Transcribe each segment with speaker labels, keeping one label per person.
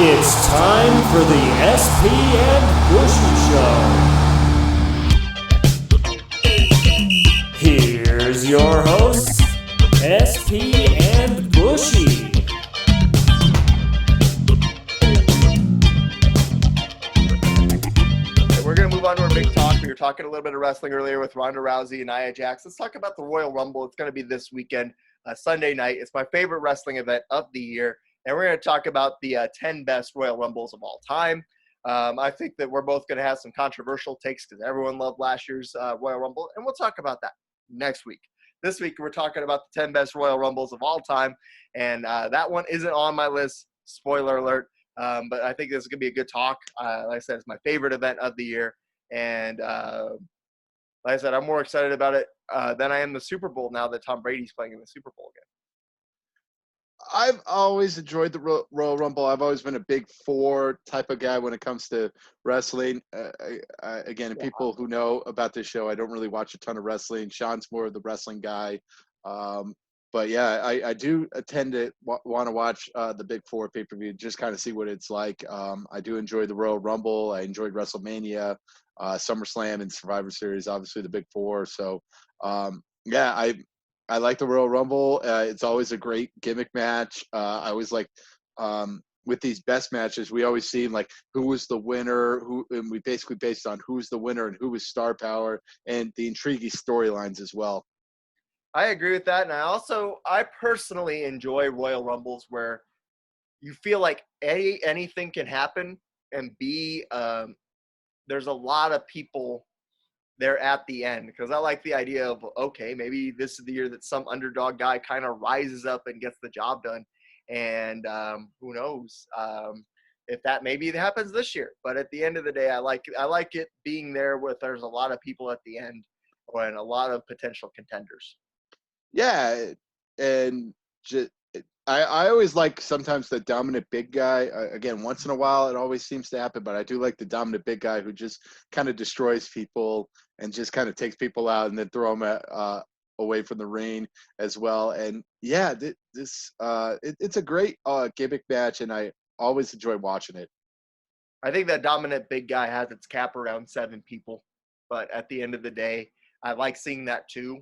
Speaker 1: It's time for the SP and Bushy Show. Here's your hosts, SP and Bushy.
Speaker 2: We're going to move on to our big talk. We were talking a little bit of wrestling earlier with Ronda Rousey and Nia Jax. Let's talk about the Royal Rumble. It's going to be this weekend, Sunday night. It's my favorite wrestling event of the year. And we're going to talk about the 10 best Royal Rumbles of all time. I think that we're both going to have some controversial takes because everyone loved last year's Royal Rumble. And we'll talk about that next week. This week, we're talking about the 10 best Royal Rumbles of all time. And that one isn't on my list. Spoiler alert. But I think this is going to be a good talk. Like I said, it's my favorite event of the year. And like I said, I'm more excited about it than I am the Super Bowl now that Tom Brady's playing in the Super Bowl again.
Speaker 3: I've always enjoyed the Royal Rumble. I've always been a big four type of guy when it comes to wrestling. Again, people who know about this show, I don't really watch a ton of wrestling. Sean's more of the wrestling guy. But yeah, I do tend to want to watch the Big Four pay-per-view, just kind of see what it's like. I do enjoy the Royal Rumble. I enjoyed WrestleMania, SummerSlam, and Survivor Series, obviously the Big Four. So, yeah, I like the Royal Rumble. It's always a great gimmick match. I always like with these best matches, we always see like who was the winner, and we basically based on who's the winner and who was star power and the intriguing storylines as well.
Speaker 2: I agree with that. And I personally enjoy Royal Rumbles where you feel like anything can happen and there's a lot of people there at the end, because I like the idea of, okay, maybe this is the year that some underdog guy kind of rises up and gets the job done. And who knows if that maybe happens this year. But at the end of the day, I like it being there with there's a lot of people at the end and a lot of potential contenders.
Speaker 3: Yeah, and just, I always like sometimes the dominant big guy. Again, once in a while, it always seems to happen, but I do like the dominant big guy who just kind of destroys people and just kind of takes people out and then throw them away from the ring as well. And yeah, it's a great gimmick match, and I always enjoy watching it.
Speaker 2: I think that dominant big guy has its cap around 7 people, but at the end of the day, I like seeing that too.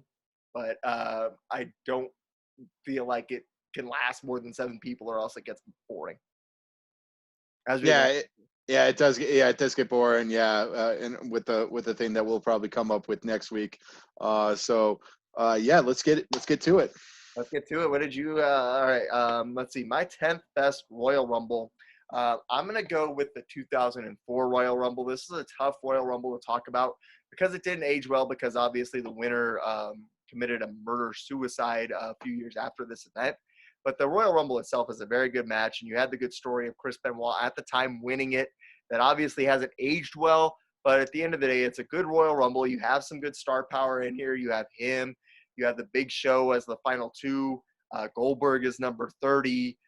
Speaker 2: But I don't feel like it can last more than 7 people, or else it gets boring.
Speaker 3: It does. Yeah, it does get boring. Yeah, and with the thing that we'll probably come up with next week. Yeah, let's get to it.
Speaker 2: Let's get to it. What did you? All right. Let's see. My 10th best Royal Rumble. I'm gonna go with the 2004 Royal Rumble. This is a tough Royal Rumble to talk about because it didn't age well. Because obviously the winner committed a murder-suicide a few years after this event. But the Royal Rumble itself is a very good match, and you had the good story of Chris Benoit at the time winning it. That obviously hasn't aged well, but at the end of the day, it's a good Royal Rumble. You have some good star power in here. You have him. You have the Big Show as the final 2. Goldberg is number 30.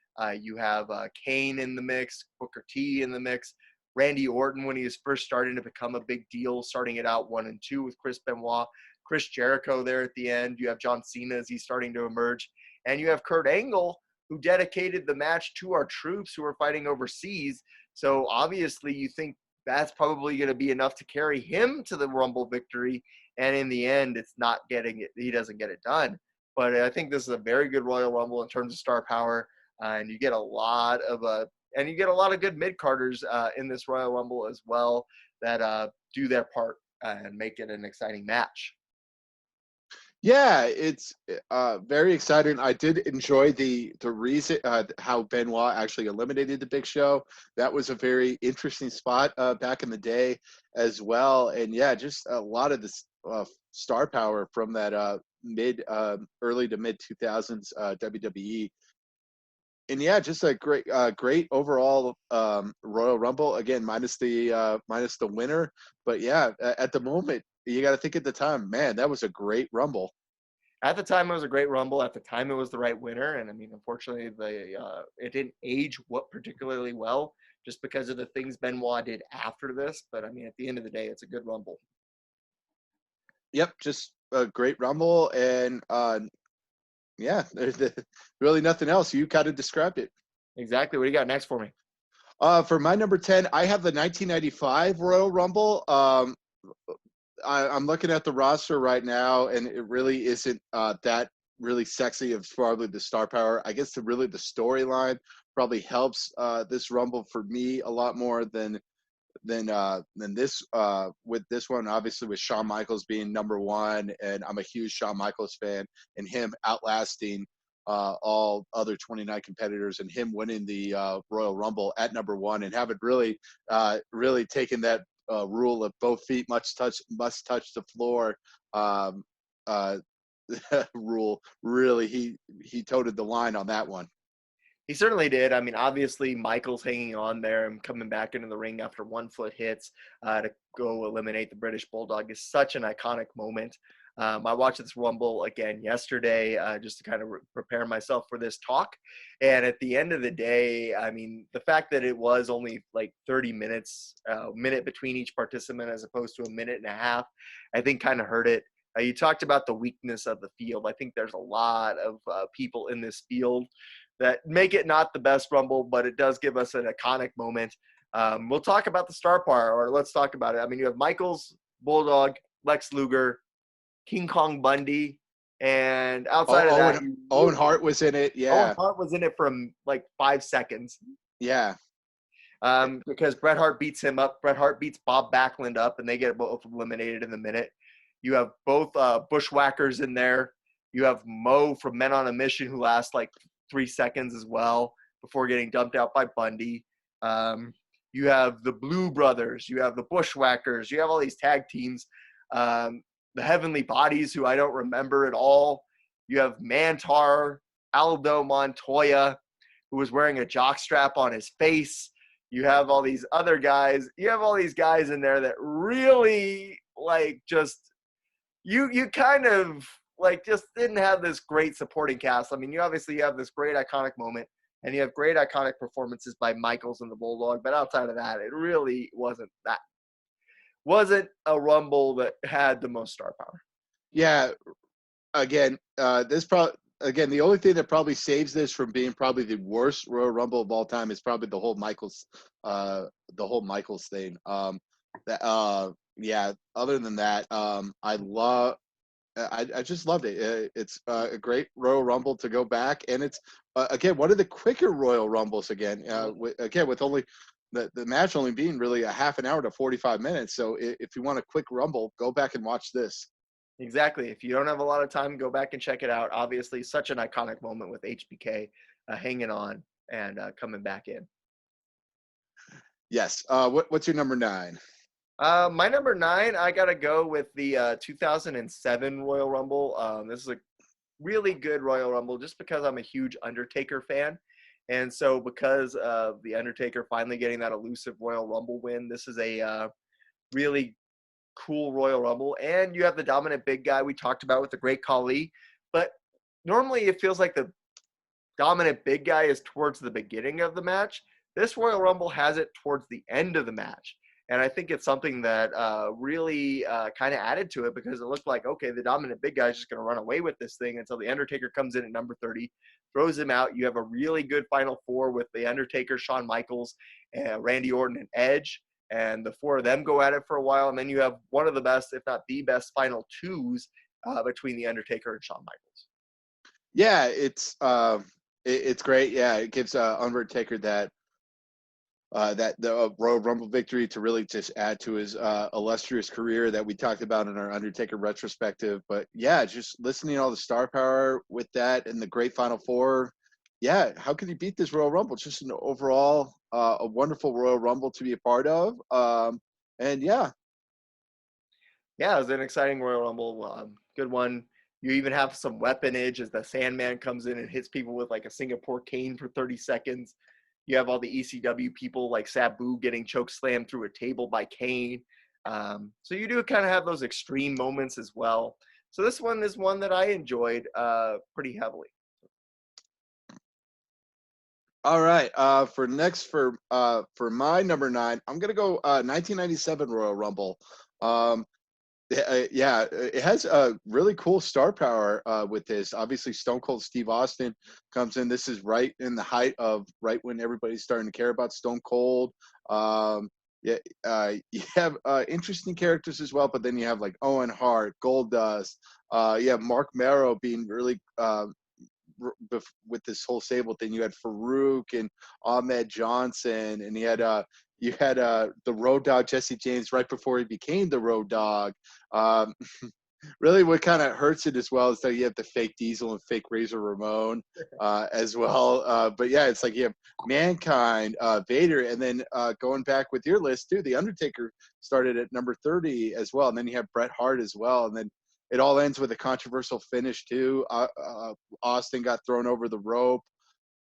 Speaker 2: You have Kane in the mix, Booker T in the mix. Randy Orton when he was first starting to become a big deal, starting it out 1 and 2 with Chris Benoit. Chris Jericho there at the end. You have John Cena as he's starting to emerge. And you have Kurt Angle, who dedicated the match to our troops who are fighting overseas. So obviously you think that's probably going to be enough to carry him to the Rumble victory. And in the end, it's not getting it. He doesn't get it done. But I think this is a very good Royal Rumble in terms of star power. And you get a lot of good mid-carders in this Royal Rumble as well that do their part and make it an exciting match.
Speaker 3: Yeah, it's very exciting. I did enjoy the reason how Benoit actually eliminated the Big Show. That was a very interesting spot back in the day as well. And yeah, just a lot of this star power from that early to mid 2000s WWE. And yeah, just a great overall Royal Rumble. Again, minus the winner, but yeah, at the moment. You got to think at the time, man, that was a great Rumble.
Speaker 2: At the time, it was a great Rumble. At the time, it was the right winner. And I mean, unfortunately, it didn't age particularly well just because of the things Benoit did after this. But I mean, at the end of the day, it's a good Rumble.
Speaker 3: Yep, just a great Rumble. And yeah, there's really nothing else. You kind of described it.
Speaker 2: Exactly. What do you got next for me?
Speaker 3: For my number 10, I have the 1995 Royal Rumble. I'm looking at the roster right now, and it really isn't that really sexy of probably the star power. I guess the storyline probably helps this Rumble for me a lot more than this with this one. Obviously, with Shawn Michaels being number one, and I'm a huge Shawn Michaels fan, and him outlasting all other 29 competitors, and him winning the Royal Rumble at number one, and having really taken that rule of both feet must touch the floor um, uh, rule. Really, he toted the line on that one.
Speaker 2: He certainly did. I mean, obviously, Michaels hanging on there and coming back into the ring after 1 foot hits to go eliminate the British Bulldog is such an iconic moment. I watched this Rumble again yesterday just to kind of prepare myself for this talk. And at the end of the day, I mean, the fact that it was only like 30 minutes, minute between each participant as opposed to a minute and a half, I think kind of hurt it. You talked about the weakness of the field. I think there's a lot of people in this field that make it not the best Rumble, but it does give us an iconic moment. We'll talk about the star power, or let's talk about it. I mean, you have Michaels, Bulldog, Lex Luger, King Kong Bundy, and outside of that,
Speaker 3: Owen Hart was in it. Yeah,
Speaker 2: Owen Hart was in it for like 5 seconds.
Speaker 3: Yeah.
Speaker 2: Because Bret Hart beats him up. Bret Hart beats Bob Backlund up, and they get both eliminated in the minute. You have both bushwhackers in there. You have Mo from Men on a Mission, who lasts like 3 seconds as well before getting dumped out by Bundy. You have the Blue Brothers. You have the Bushwhackers. You have all these tag teams. The Heavenly Bodies, who I don't remember at all. You have Mantar, Aldo Montoya, who was wearing a jockstrap on his face. You have all these other guys. You have all these guys in there that really like just you kind of like just didn't have this great supporting cast. I mean, you obviously have this great iconic moment, and you have great iconic performances by Michaels and the Bulldog. But outside of that, it really wasn't a Rumble that had the most star power.
Speaker 3: Yeah. Again, the only thing that probably saves this from being probably the worst Royal Rumble of all time is probably the whole Michaels thing. Yeah. Other than that, I just loved it. It's a great Royal Rumble to go back, and it's again one of the quicker Royal Rumbles again. With only the match only being really a half an hour to 45 minutes. So if you want a quick Rumble, go back and watch this.
Speaker 2: Exactly. If you don't have a lot of time, go back and check it out. Obviously, such an iconic moment with HBK hanging on and coming back in.
Speaker 3: Yes. What's your number 9?
Speaker 2: My number 9, I got to go with the 2007 Royal Rumble. This is a really good Royal Rumble just because I'm a huge Undertaker fan. And so because of the Undertaker finally getting that elusive Royal Rumble win, this is a really cool Royal Rumble. And you have the dominant big guy we talked about with the Great Khali. But normally it feels like the dominant big guy is towards the beginning of the match. This Royal Rumble has it towards the end of the match. And I think it's something that really kind of added to it because it looked like, okay, the dominant big guy is just going to run away with this thing until the Undertaker comes in at number 30, throws him out. You have a really good Final Four with the Undertaker, Shawn Michaels, Randy Orton, and Edge. And the 4 of them go at it for a while. And then you have one of the best, if not the best, final 2s between the Undertaker and Shawn Michaels.
Speaker 3: Yeah, it's great. Yeah, it gives Undertaker that the Royal Rumble victory to really just add to his illustrious career that we talked about in our Undertaker retrospective. But yeah, just listening to all the star power with that and the great Final Four. Yeah, how could you beat this Royal Rumble? Just an overall a wonderful Royal Rumble to be a part of. And yeah.
Speaker 2: Yeah, it was an exciting Royal Rumble. Good one. You even have some weaponage as the Sandman comes in and hits people with like a Singapore cane for 30 seconds. You have all the ECW people like Sabu getting choke slammed through a table by Kane. So you do kind of have those extreme moments as well. So this one is one that I enjoyed pretty heavily.
Speaker 3: All right. For my number 9, I'm gonna go 1997 Royal Rumble. Yeah, it has a really cool star power with this. Obviously, Stone Cold Steve Austin comes in. This is right in the height of right when everybody's starting to care about Stone Cold. Um, yeah, you have interesting characters as well, but then you have like Owen Hart, Goldust. You have Mark Marrow being really with this whole Sable thing. You had Farouk and Ahmed Johnson, and you had the Road Dog Jesse James right before he became the Road Dog. Um, really, what kind of hurts it as well is that you have the fake Diesel and fake Razor Ramon as well. But yeah, it's like you have Mankind, Vader, and then going back with your list too, the Undertaker started at number 30 as well, and then you have Bret Hart as well, and then it all ends with a controversial finish too. Austin got thrown over the rope,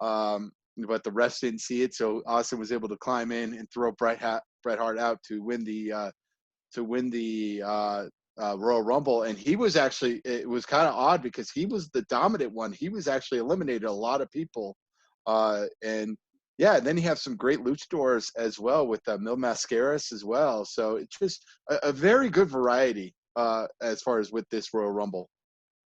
Speaker 3: but the refs didn't see it, so Austin was able to climb in and throw Bret Hart out to win the Royal Rumble. And he was actually, it was kind of odd because he was the dominant one. He was actually eliminated a lot of people, and yeah, and then you have some great luchadors as well with Mil Mascaras as well. So it's just a very good variety as far as with this Royal Rumble.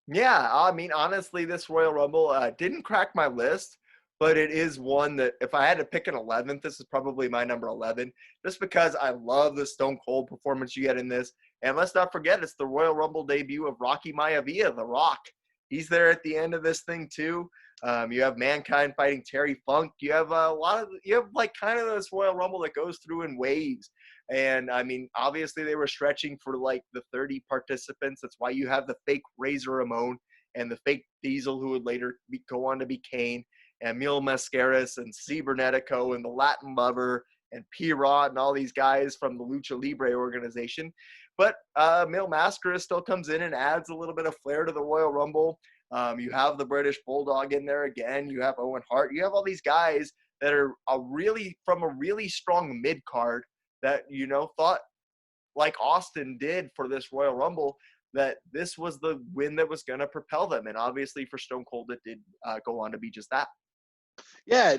Speaker 2: Yeah, I mean, honestly, this Royal Rumble didn't crack my list, but it is one that if I had to pick an 11th, this is probably my number 11, just because I love the Stone Cold performance you get in this. And let's not forget, it's the Royal Rumble debut of Rocky Maivia, The Rock. He's there at the end of this thing too. You have Mankind fighting Terry Funk. You have like kind of this Royal Rumble that goes through in waves. And I mean, obviously they were stretching for like the 30 participants. That's why you have the fake Razor Ramon and the fake Diesel, who would later go on to be Kane, and Mil Mascaras and Cibernetico and the Latin Lover and P-Rod and all these guys from the Lucha Libre organization. But Mil Mascaras still comes in and adds a little bit of flair to the Royal Rumble. You have the British Bulldog in there again. You have Owen Hart. You have all these guys that are from a really strong mid card that, thought like Austin did for this Royal Rumble, that this was the win that was going to propel them. And obviously for Stone Cold, it did go on to be just that.
Speaker 3: Yeah,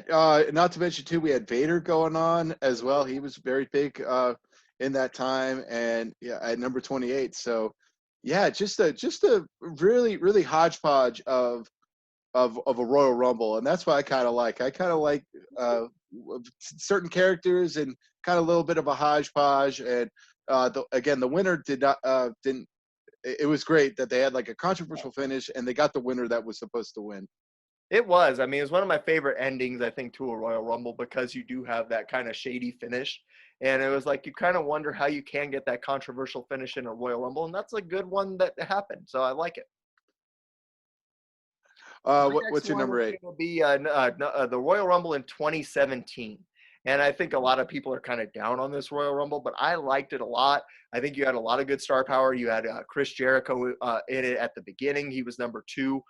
Speaker 3: not to mention too, we had Vader going on as well. He was very big in that time, and yeah, at number 28. So, yeah, just a really hodgepodge of a Royal Rumble, and that's what I kind of like. I kind of like certain characters and kind of a little bit of a hodgepodge. And again, the winner didn't. It was great that they had like a controversial finish, and they got the winner that was supposed to win.
Speaker 2: It was. I mean, it was one of my favorite endings, I think, to a Royal Rumble, because you do have that kind of shady finish. And it was like you kind of wonder how you can get that controversial finish in a Royal Rumble. And that's a good one that happened. So I like it. My
Speaker 3: What's
Speaker 2: next
Speaker 3: your
Speaker 2: one
Speaker 3: number
Speaker 2: is
Speaker 3: 8?
Speaker 2: going to be the Royal Rumble in 2017. And I think a lot of people are kind of down on this Royal Rumble, but I liked it a lot. I think you had a lot of good star power. You had Chris Jericho in it at the beginning. He was number 2.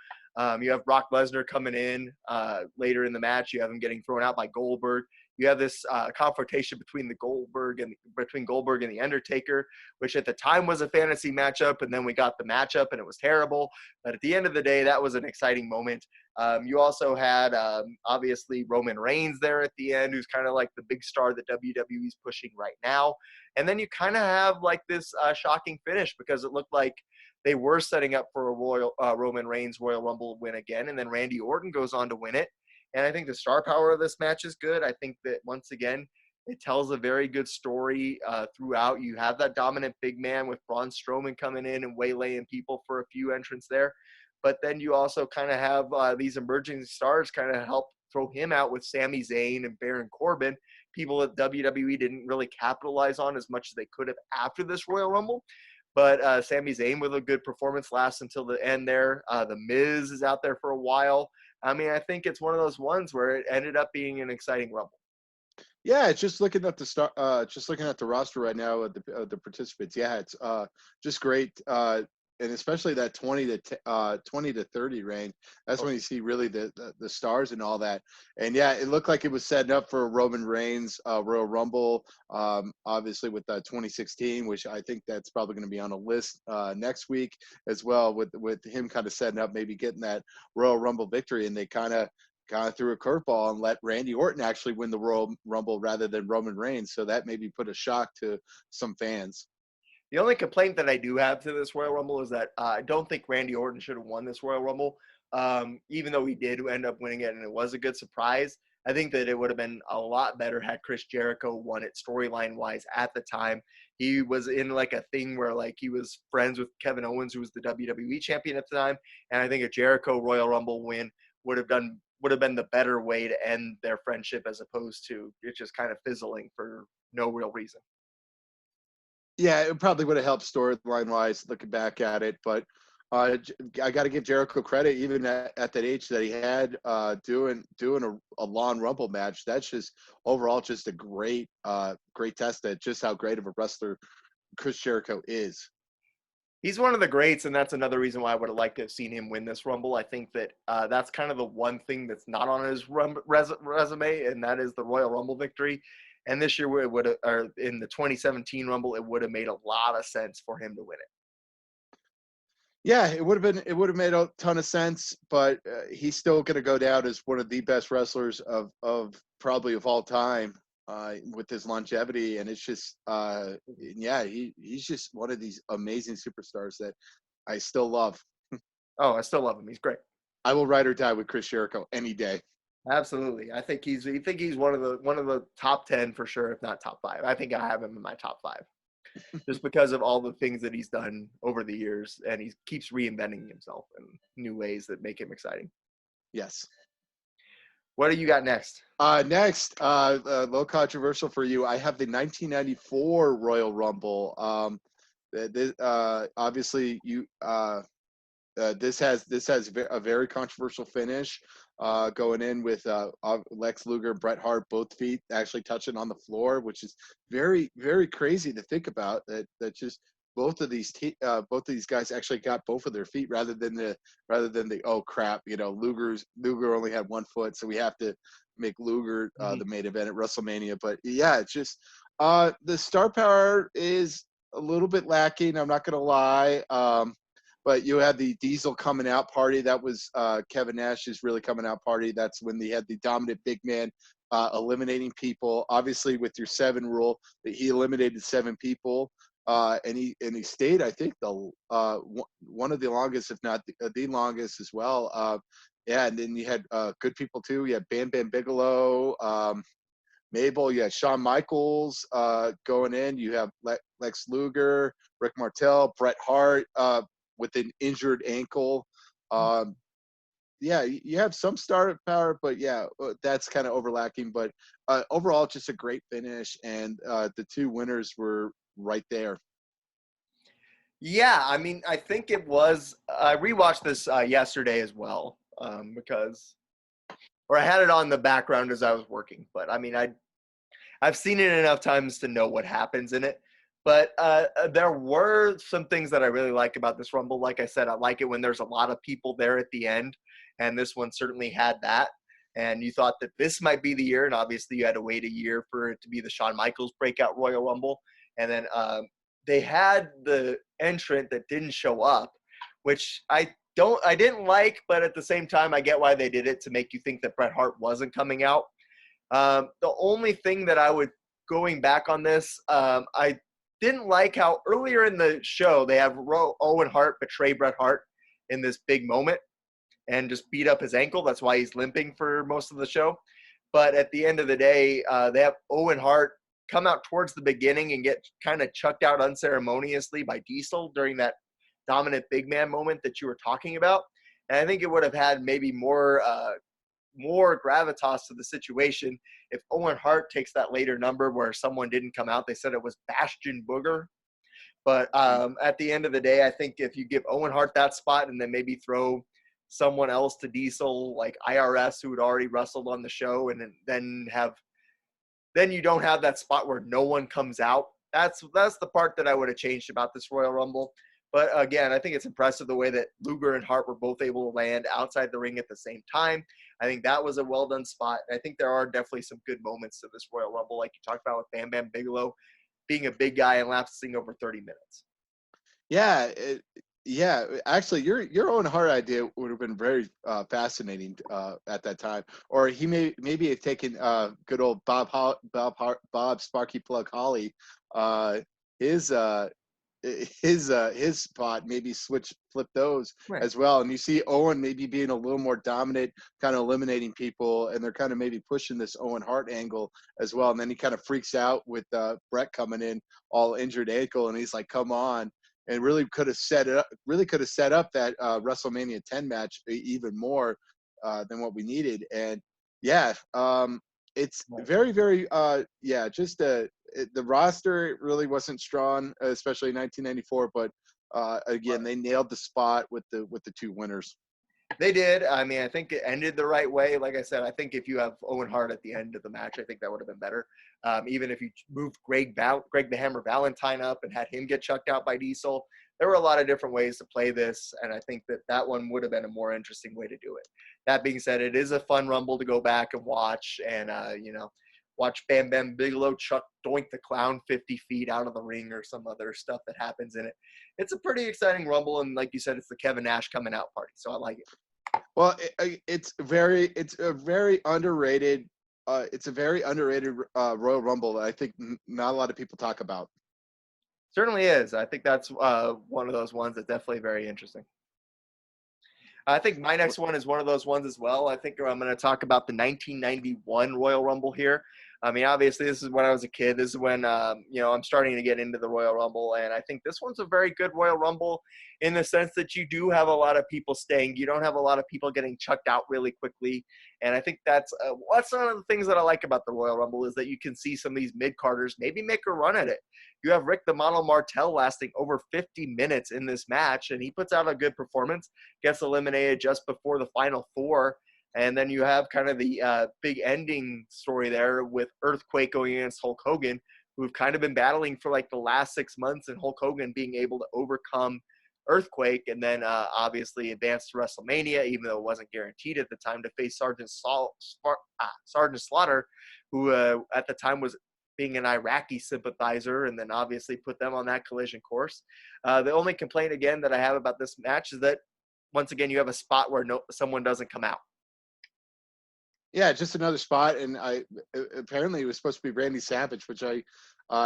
Speaker 2: You have Brock Lesnar coming in later in the match. You have him getting thrown out by Goldberg. You have this confrontation between Goldberg and the Undertaker, which at the time was a fantasy matchup, and then we got the matchup and it was terrible. But at the end of the day, that was an exciting moment. You also had obviously Roman Reigns there at the end, who's kind of like the big star that WWE is pushing right now. And then you kind of have like this shocking finish, because it looked like they were setting up for a Roman Reigns Royal Rumble win again, and then Randy Orton goes on to win it. And I think the star power of this match is good. I think that once again, it tells a very good story throughout. You have that dominant big man with Braun Strowman coming in and waylaying people for a few entrants there. But then you also kind of have these emerging stars kind of help throw him out with Sami Zayn and Baron Corbin, people that WWE didn't really capitalize on as much as they could have after this Royal Rumble. But Sami Zayn with a good performance lasts until the end there. The Miz is out there for a while. I mean, I think it's one of those ones where it ended up being an exciting Rumble.
Speaker 3: Yeah, just looking at just looking at the roster right now of the participants. Yeah, it's just great, and especially that 20 to 30 range. That's when you see really the stars and all that. And yeah, it looked like it was setting up for a Roman Reigns Royal Rumble. Obviously with 2016, which I think that's probably going to be on a list next week as well. With him kind of setting up, maybe getting that Royal Rumble victory, and they kind of threw a curveball and let Randy Orton actually win the Royal Rumble rather than Roman Reigns. So that maybe put a shock to some fans.
Speaker 2: The only complaint that I do have to this Royal Rumble is that I don't think Randy Orton should have won this Royal Rumble. Even though he did end up winning it and it was a good surprise, I think that it would have been a lot better had Chris Jericho won it storyline wise at the time. He was in like a thing where like he was friends with Kevin Owens, who was the WWE champion at the time. And I think a Jericho Royal Rumble win would have been the better way to end their friendship as opposed to it just kind of fizzling for no real reason.
Speaker 3: Yeah, it probably would have helped storyline wise looking back at it, but I got to give Jericho credit, even at that age that he had, doing a Lawn Rumble match. That's just overall just a great test at just how great of a wrestler Chris Jericho is.
Speaker 2: He's one of the greats, and that's another reason why I would have liked to have seen him win this Rumble. I think that that's kind of the one thing that's not on his resume, and that is the Royal Rumble victory. And this year, it would have, or in the 2017 Rumble, it would have made a lot of sense for him to win it.
Speaker 3: Yeah, it would have made a ton of sense, but he's still going to go down as one of the best wrestlers of probably of all time with his longevity. And it's just, yeah, he's just one of these amazing superstars that I still love.
Speaker 2: Oh, I still love him. He's great.
Speaker 3: I will ride or die with Chris Jericho any day.
Speaker 2: Absolutely. I think he's one of the top 10 for sure, if not top 5. I think I have him in my top 5. Just because of all the things that he's done over the years, and he keeps reinventing himself in new ways that make him exciting.
Speaker 3: Yes.
Speaker 2: What do you got next?
Speaker 3: Next, a little controversial for you. I have the 1994 Royal Rumble. Obviously, this has a very controversial finish. Going in with Lex Luger and Bret Hart, both feet actually touching on the floor, which is very, very crazy to think about. That just both of these guys actually got both of their feet rather than the oh crap, Luger only had one foot, so we have to make Luger the main event at WrestleMania. But yeah, it's just the star power is a little bit lacking. I'm not gonna lie. But you had the Diesel coming out party. That was Kevin Nash's really coming out party. That's when they had the dominant big man eliminating people. Obviously, with your 7 rule, he eliminated 7 people, and he stayed. I think the one of the longest, if not the longest, as well. Yeah, and then you had good people too. You had Bam Bam Bigelow, Mabel. You had Shawn Michaels going in. You have Lex Luger, Rick Martel, Bret Hart. With an injured ankle. Yeah, you have some star power, but yeah, that's kind of overlacking. But overall, just a great finish, and the 2 winners were right there.
Speaker 2: Yeah, I mean, I think it was. I rewatched this yesterday as well I had it on the background as I was working. But I mean, I've seen it enough times to know what happens in it. But there were some things that I really like about this Rumble. Like I said, I like it when there's a lot of people there at the end, and this one certainly had that. And you thought that this might be the year, and obviously you had to wait a year for it to be the Shawn Michaels breakout Royal Rumble. And then they had the entrant that didn't show up, which I didn't like, but at the same time, I get why they did it, to make you think that Bret Hart wasn't coming out. The only thing that I would, going back on this, I didn't like how earlier in the show they have Owen Hart betray Bret Hart in this big moment and just beat up his ankle. That's why he's limping for most of the show. But at the end of the day, they have Owen Hart come out towards the beginning and get kind of chucked out unceremoniously by Diesel during that dominant big man moment that you were talking about. And I think it would have had maybe more gravitas to the situation if Owen Hart takes that later number where someone didn't come out. They said it was Bastion Booger. But at the end of the day, I think if you give Owen Hart that spot and then maybe throw someone else to Diesel, like IRS, who had already wrestled on the show, and then you don't have that spot where no one comes out. That's the part that I would have changed about this Royal Rumble. But again, I think it's impressive the way that Luger and Hart were both able to land outside the ring at the same time. I think that was a well-done spot. I think there are definitely some good moments to this Royal Rumble, like you talked about with Bam Bam Bigelow being a big guy and lasting over 30 minutes.
Speaker 3: Yeah, yeah. Actually, your own Hart idea would have been very fascinating at that time. Or he maybe have taken good old Bob Sparky Plug Holly, his his spot, maybe flip those
Speaker 2: Right.
Speaker 3: as well. And you see Owen maybe being a little more dominant, kind of eliminating people, and they're kind of maybe pushing this Owen Hart angle as well. And then he kind of freaks out with Brett coming in all injured ankle, and he's like, "Come on." And really could have set it up. Really could have set up that WrestleMania 10 match even more than what we needed. And yeah, it's
Speaker 2: Right.
Speaker 3: very, very, just the roster really wasn't strong, especially in 1994. But again, they nailed the spot with the two winners.
Speaker 2: They did. I mean, I think it ended the right way. Like I said, I think if you have Owen Hart at the end of the match, I think that would have been better. Even if you moved Greg the Hammer Valentine up and had him get chucked out by Diesel, there were a lot of different ways to play this, and I think that one would have been a more interesting way to do it. That being said, it is a fun Rumble to go back and watch, and watch Bam Bam Bigelow chuck Doink the Clown 50 feet out of the ring or some other stuff that happens in it. It's a pretty exciting Rumble, and like you said, it's the Kevin Nash coming out party, so I like it.
Speaker 3: Well, it's a very underrated. It's a very underrated Royal Rumble that I think not a lot of people talk about.
Speaker 2: Certainly is. I think that's one of those ones that's definitely very interesting. I think my next one is one of those ones as well. I think I'm going to talk about the 1991 Royal Rumble here. I mean, obviously, this is when I was a kid. This is when, I'm starting to get into the Royal Rumble. And I think this one's a very good Royal Rumble in the sense that you do have a lot of people staying. You don't have a lot of people getting chucked out really quickly. And I think that's one of the things that I like about the Royal Rumble is that you can see some of these mid-carders maybe make a run at it. You have Rick the Model Martel lasting over 50 minutes in this match, and he puts out a good performance, gets eliminated just before the final four. And then you have kind of the big ending story there with Earthquake going against Hulk Hogan, who've kind of been battling for like the last 6 months, and Hulk Hogan being able to overcome Earthquake and then obviously advance to WrestleMania, even though it wasn't guaranteed at the time, to face Sergeant Slaughter, who at the time was being an Iraqi sympathizer, and then obviously put them on that collision course. The only complaint, again, that I have about this match is that, once again, you have a spot where someone doesn't come out.
Speaker 3: Yeah, just another spot, and apparently it was supposed to be Randy Savage, which I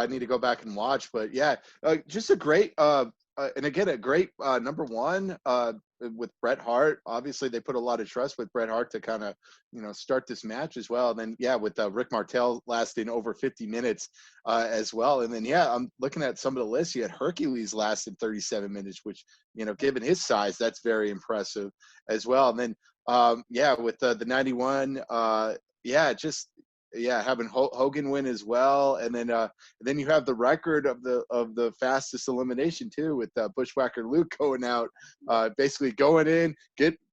Speaker 3: need to go back and watch. But yeah, just a great and again a great number one with Bret Hart. Obviously, they put a lot of trust with Bret Hart to kind of start this match as well. And then yeah, with Rick Martel lasting over 50 minutes as well. And then yeah, I'm looking at some of the lists. You had Hercules lasted 37 minutes, which given his size, that's very impressive as well. And then with the 91, having Hogan win as well, and then you have the record of the fastest elimination too, with Bushwhacker Luke going out, basically going in,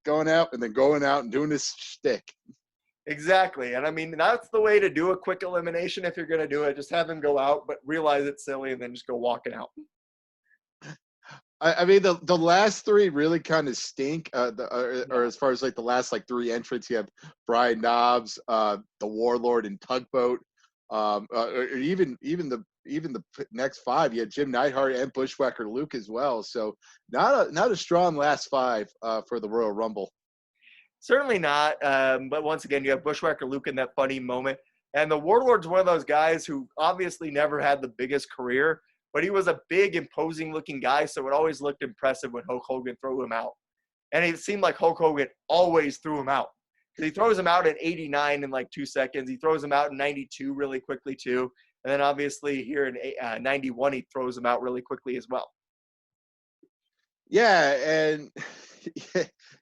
Speaker 3: going out, and then going out and doing his shtick.
Speaker 2: Exactly, and I mean that's the way to do a quick elimination if you're going to do it. Just have him go out, but realize it's silly, and then just go walking out.
Speaker 3: I mean, the last three really kind of stink. Or as far as like the last like three entrants, you have Brian Knobbs, the Warlord, and Tugboat. Or even the next five, you had Jim Neidhart and Bushwhacker Luke as well. So not a strong last five for the Royal Rumble.
Speaker 2: Certainly not. But once again, you have Bushwhacker Luke in that funny moment, and the Warlord's one of those guys who obviously never had the biggest career. But he was a big, imposing-looking guy, so it always looked impressive when Hulk Hogan threw him out. And it seemed like Hulk Hogan always threw him out. He throws him out in 89 in like 2 seconds. He throws him out in 92 really quickly, too. And then obviously here in 91, he throws him out really quickly as well.
Speaker 3: Yeah, and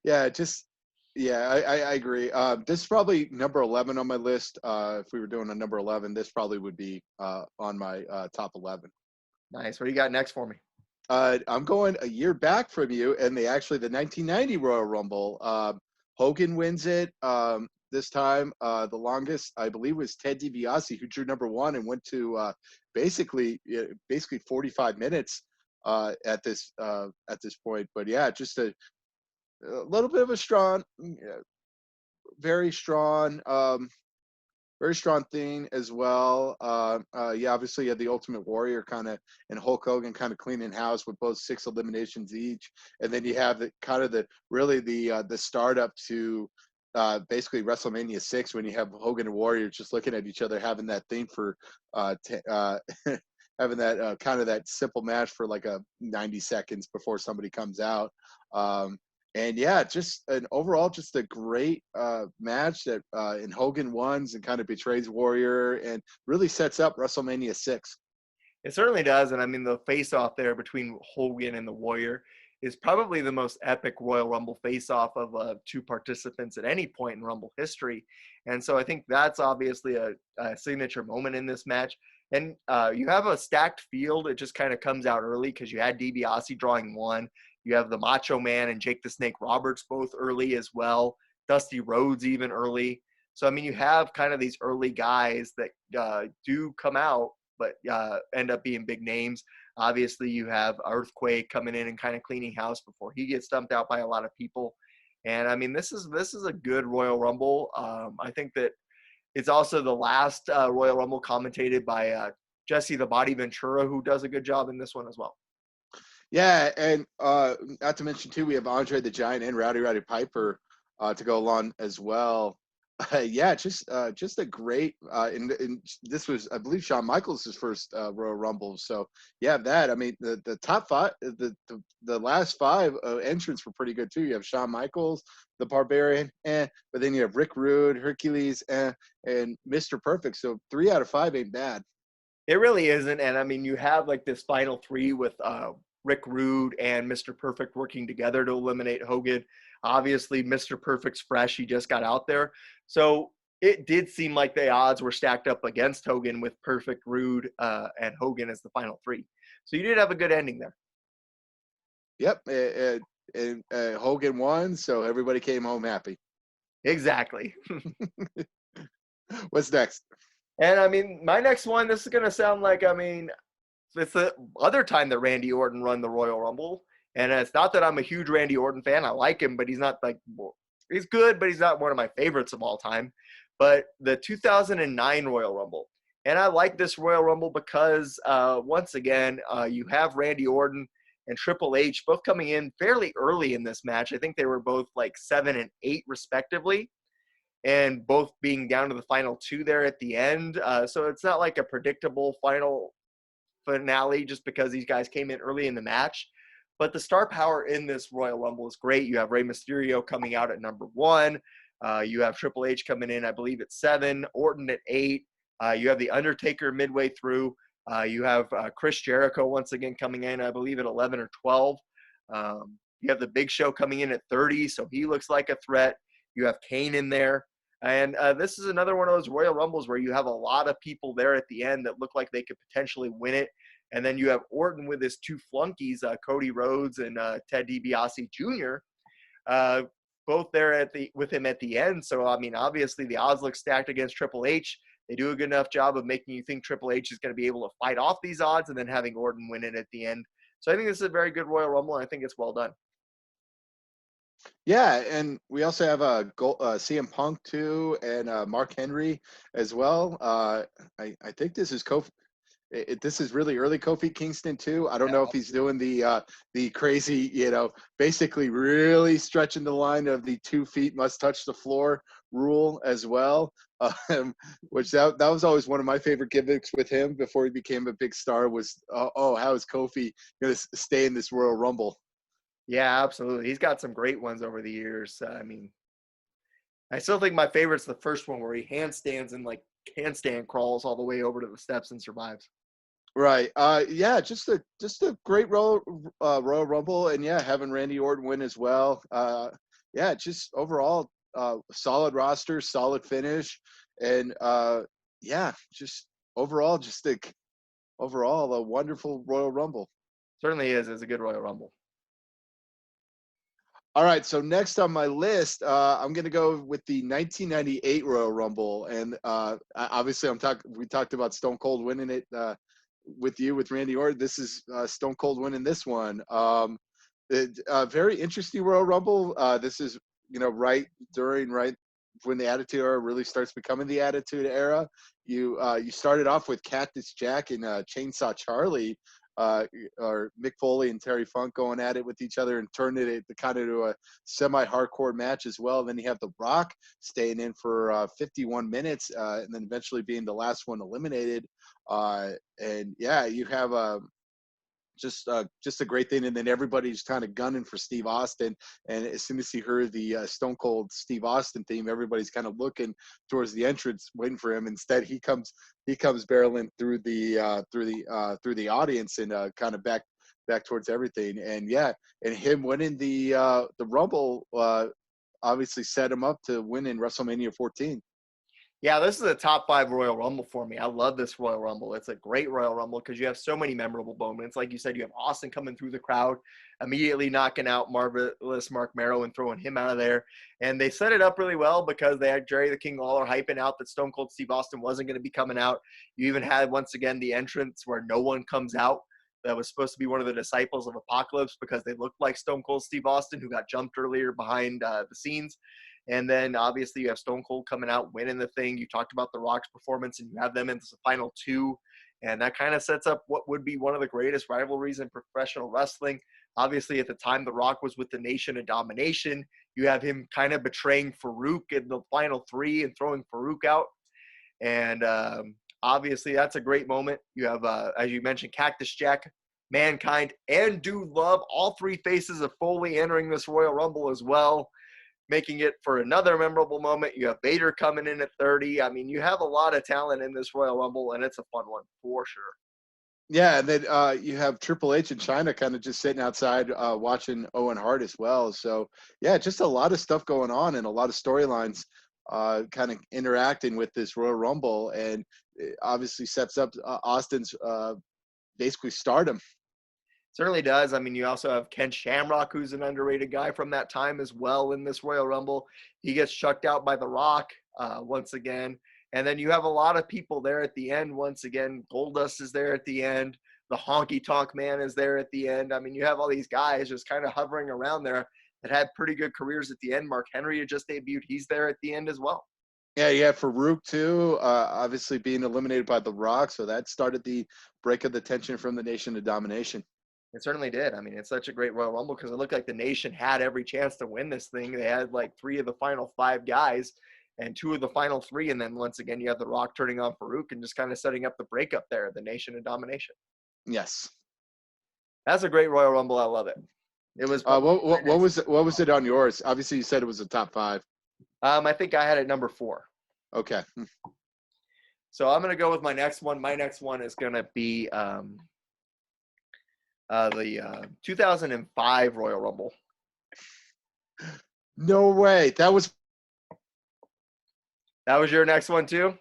Speaker 3: I agree. This is probably number 11 on my list. If we were doing a number 11, this probably would be on my top 11.
Speaker 2: Nice. What do you got next for me?
Speaker 3: I'm going a year back from you, and the 1990 Royal Rumble. Hogan wins it this time. The longest, I believe, was Ted DiBiase, who drew number one and went to basically 45 minutes at this point. But yeah, just a little bit of a strong, very strong. Very strong thing as well. Obviously you had the Ultimate Warrior kind of and Hulk Hogan kind of cleaning house with both 6 eliminations each, and then you have the startup to basically WrestleMania 6 when you have Hogan and Warrior just looking at each other, having that thing for having that kind of that simple match for like a 90 seconds before somebody comes out. And yeah, just an overall, just a great match that and Hogan wins and kind of betrays Warrior and really sets up WrestleMania 6.
Speaker 2: It certainly does. And I mean, the face off there between Hogan and the Warrior is probably the most epic Royal Rumble face off of two participants at any point in Rumble history. And so I think that's obviously a signature moment in this match. And you have a stacked field. It just kind of comes out early because you had DiBiase drawing one. You have the Macho Man and Jake the Snake Roberts both early as well. Dusty Rhodes even early. So, I mean, you have kind of these early guys that do come out but end up being big names. Obviously, you have Earthquake coming in and kind of cleaning house before he gets stumped out by a lot of people. And I mean, this is a good Royal Rumble. I think that it's also the last Royal Rumble commentated by Jesse the Body Ventura, who does a good job in this one as well.
Speaker 3: Yeah, and not to mention too, we have Andre the Giant and Rowdy Piper to go along as well. Yeah, just a great and this was, I believe, Shawn Michaels' first Royal Rumble. So yeah, that, I mean, the top five, the last five entrants were pretty good too. You have Shawn Michaels, the Barbarian, but then you have Rick Rude, Hercules, and Mr. Perfect. So 3 out of 5 ain't bad.
Speaker 2: It really isn't. And I mean, you have like this final three with Rick Rude and Mr. Perfect working together to eliminate Hogan. Obviously, Mr. Perfect's fresh. He just got out there. So it did seem like the odds were stacked up against Hogan with Perfect, Rude, and Hogan as the final three. So you did have a good ending there.
Speaker 3: Yep. And Hogan won, so everybody came home happy.
Speaker 2: Exactly.
Speaker 3: What's next?
Speaker 2: And I mean, my next one, this is going to sound like, I mean, it's the other time that Randy Orton run the Royal Rumble. And it's not that I'm a huge Randy Orton fan. I like him, but he's not like, he's good, but he's not one of my favorites of all time. But the 2009 Royal Rumble. And I like this Royal Rumble because, once again, you have Randy Orton and Triple H both coming in fairly early in this match. I think they were both like 7 and 8 respectively, and both being down to the final two there at the end. So it's not like a predictable final finale just because these guys came in early in the match. But the star power in this Royal Rumble is great. You have Rey Mysterio coming out at number 1. You have Triple H coming in, I believe, at 7. Orton at 8. You have The Undertaker midway through. You have Chris Jericho once again coming in, I believe, at 11 or 12. You have The Big Show coming in at 30, so he looks like a threat. You have Kane in there. And this is another one of those Royal Rumbles where you have a lot of people there at the end that look like they could potentially win it. And then you have Orton with his two flunkies, Cody Rhodes and Ted DiBiase Jr., both there with him at the end. So, I mean, obviously the odds look stacked against Triple H. They do a good enough job of making you think Triple H is going to be able to fight off these odds and then having Orton win it at the end. So I think this is a very good Royal Rumble, and I think it's well done.
Speaker 3: Yeah, and we also have CM Punk too, and Mark Henry as well. I think this is this is really early Kofi Kingston too. I don't know if he's doing the crazy, basically really stretching the line of the 2 feet must touch the floor rule as well, which that was always one of my favorite gimmicks with him before he became a big star was, how is Kofi going to stay in this Royal Rumble?
Speaker 2: Yeah, absolutely. He's got some great ones over the years. I mean, I still think my favorite's the first one where he handstands and like handstand crawls all the way over to the steps and survives.
Speaker 3: Right. Yeah, just a great Royal Rumble, and yeah, having Randy Orton win as well. Yeah, just overall solid roster, solid finish, and yeah, just overall a wonderful Royal Rumble.
Speaker 2: Certainly is. It's a good Royal Rumble.
Speaker 3: All right, so next on my list, I'm going to go with the 1998 Royal Rumble, and obviously we talked about Stone Cold winning it with Randy Orton. This is Stone Cold winning this one. Very interesting Royal Rumble. This is right when the Attitude Era really starts becoming the Attitude Era. You started off with Cactus Jack and Chainsaw Charlie or Mick Foley and Terry Funk going at it with each other and turned it kind of to a semi-hardcore match as well. Then you have The Rock staying in for 51 minutes and then eventually being the last one eliminated. And yeah, you have just a great thing. And then everybody's kind of gunning for Steve Austin. And as soon as he heard the Stone Cold Steve Austin theme, everybody's kind of looking towards the entrance, waiting for him. Instead, he comes barreling through the audience and kind of back towards everything. And yeah, and him winning the Rumble obviously set him up to win in WrestleMania 14.
Speaker 2: Yeah, this is a top 5 Royal Rumble for me. I love this Royal Rumble. It's a great Royal Rumble because you have so many memorable moments. Like you said, you have Austin coming through the crowd, immediately knocking out Marvelous Mark Merrow and throwing him out of there. And they set it up really well because they had Jerry the King Lawler hyping out that Stone Cold Steve Austin wasn't going to be coming out. You even had, once again, the entrance where no one comes out. That was supposed to be one of the disciples of Apocalypse because they looked like Stone Cold Steve Austin, who got jumped earlier behind the scenes. And then obviously you have Stone Cold coming out, winning the thing. You talked about The Rock's performance, and you have them into the final 2. And that kind of sets up what would be one of the greatest rivalries in professional wrestling. Obviously, at the time, The Rock was with the Nation of Domination. You have him kind of betraying Farouk in the final 3 and throwing Farouk out. And obviously, that's a great moment. You have, as you mentioned, Cactus Jack, Mankind, and Dude Love, all 3 faces of Foley entering this Royal Rumble as well, making it for another memorable moment. You have Vader coming in at 30. I mean, you have a lot of talent in this Royal Rumble, and it's a fun one for sure.
Speaker 3: Yeah, and then you have Triple H in China kind of just sitting outside watching Owen Hart as well. So, yeah, just a lot of stuff going on and a lot of storylines kind of interacting with this Royal Rumble. And it obviously sets up Austin's basically stardom.
Speaker 2: Certainly does. I mean, you also have Ken Shamrock, who's an underrated guy from that time as well in this Royal Rumble. He gets chucked out by The Rock once again. And then you have a lot of people there at the end. Once again, Goldust is there at the end. The Honky Tonk Man is there at the end. I mean, you have all these guys just kind of hovering around there that had pretty good careers at the end. Mark Henry had just debuted. He's there at the end as well.
Speaker 3: Yeah, yeah, Farouk too, obviously being eliminated by The Rock. So that started the break of the tension from the Nation of Domination.
Speaker 2: It certainly did. I mean, it's such a great Royal Rumble because it looked like the Nation had every chance to win this thing. They had like 3 of the final 5 guys and 2 of the final 3. And then once again, you have The Rock turning on Farouk and just kind of setting up the breakup there, the Nation of Domination.
Speaker 3: Yes.
Speaker 2: That's a great Royal Rumble. I love it. It was.
Speaker 3: What was it on yours? Obviously, you said it was a top 5.
Speaker 2: I think I had it number 4.
Speaker 3: Okay.
Speaker 2: So I'm going to go with my next one. My next one is going to be the 2005 Royal Rumble.
Speaker 3: No way. That was
Speaker 2: your next one too?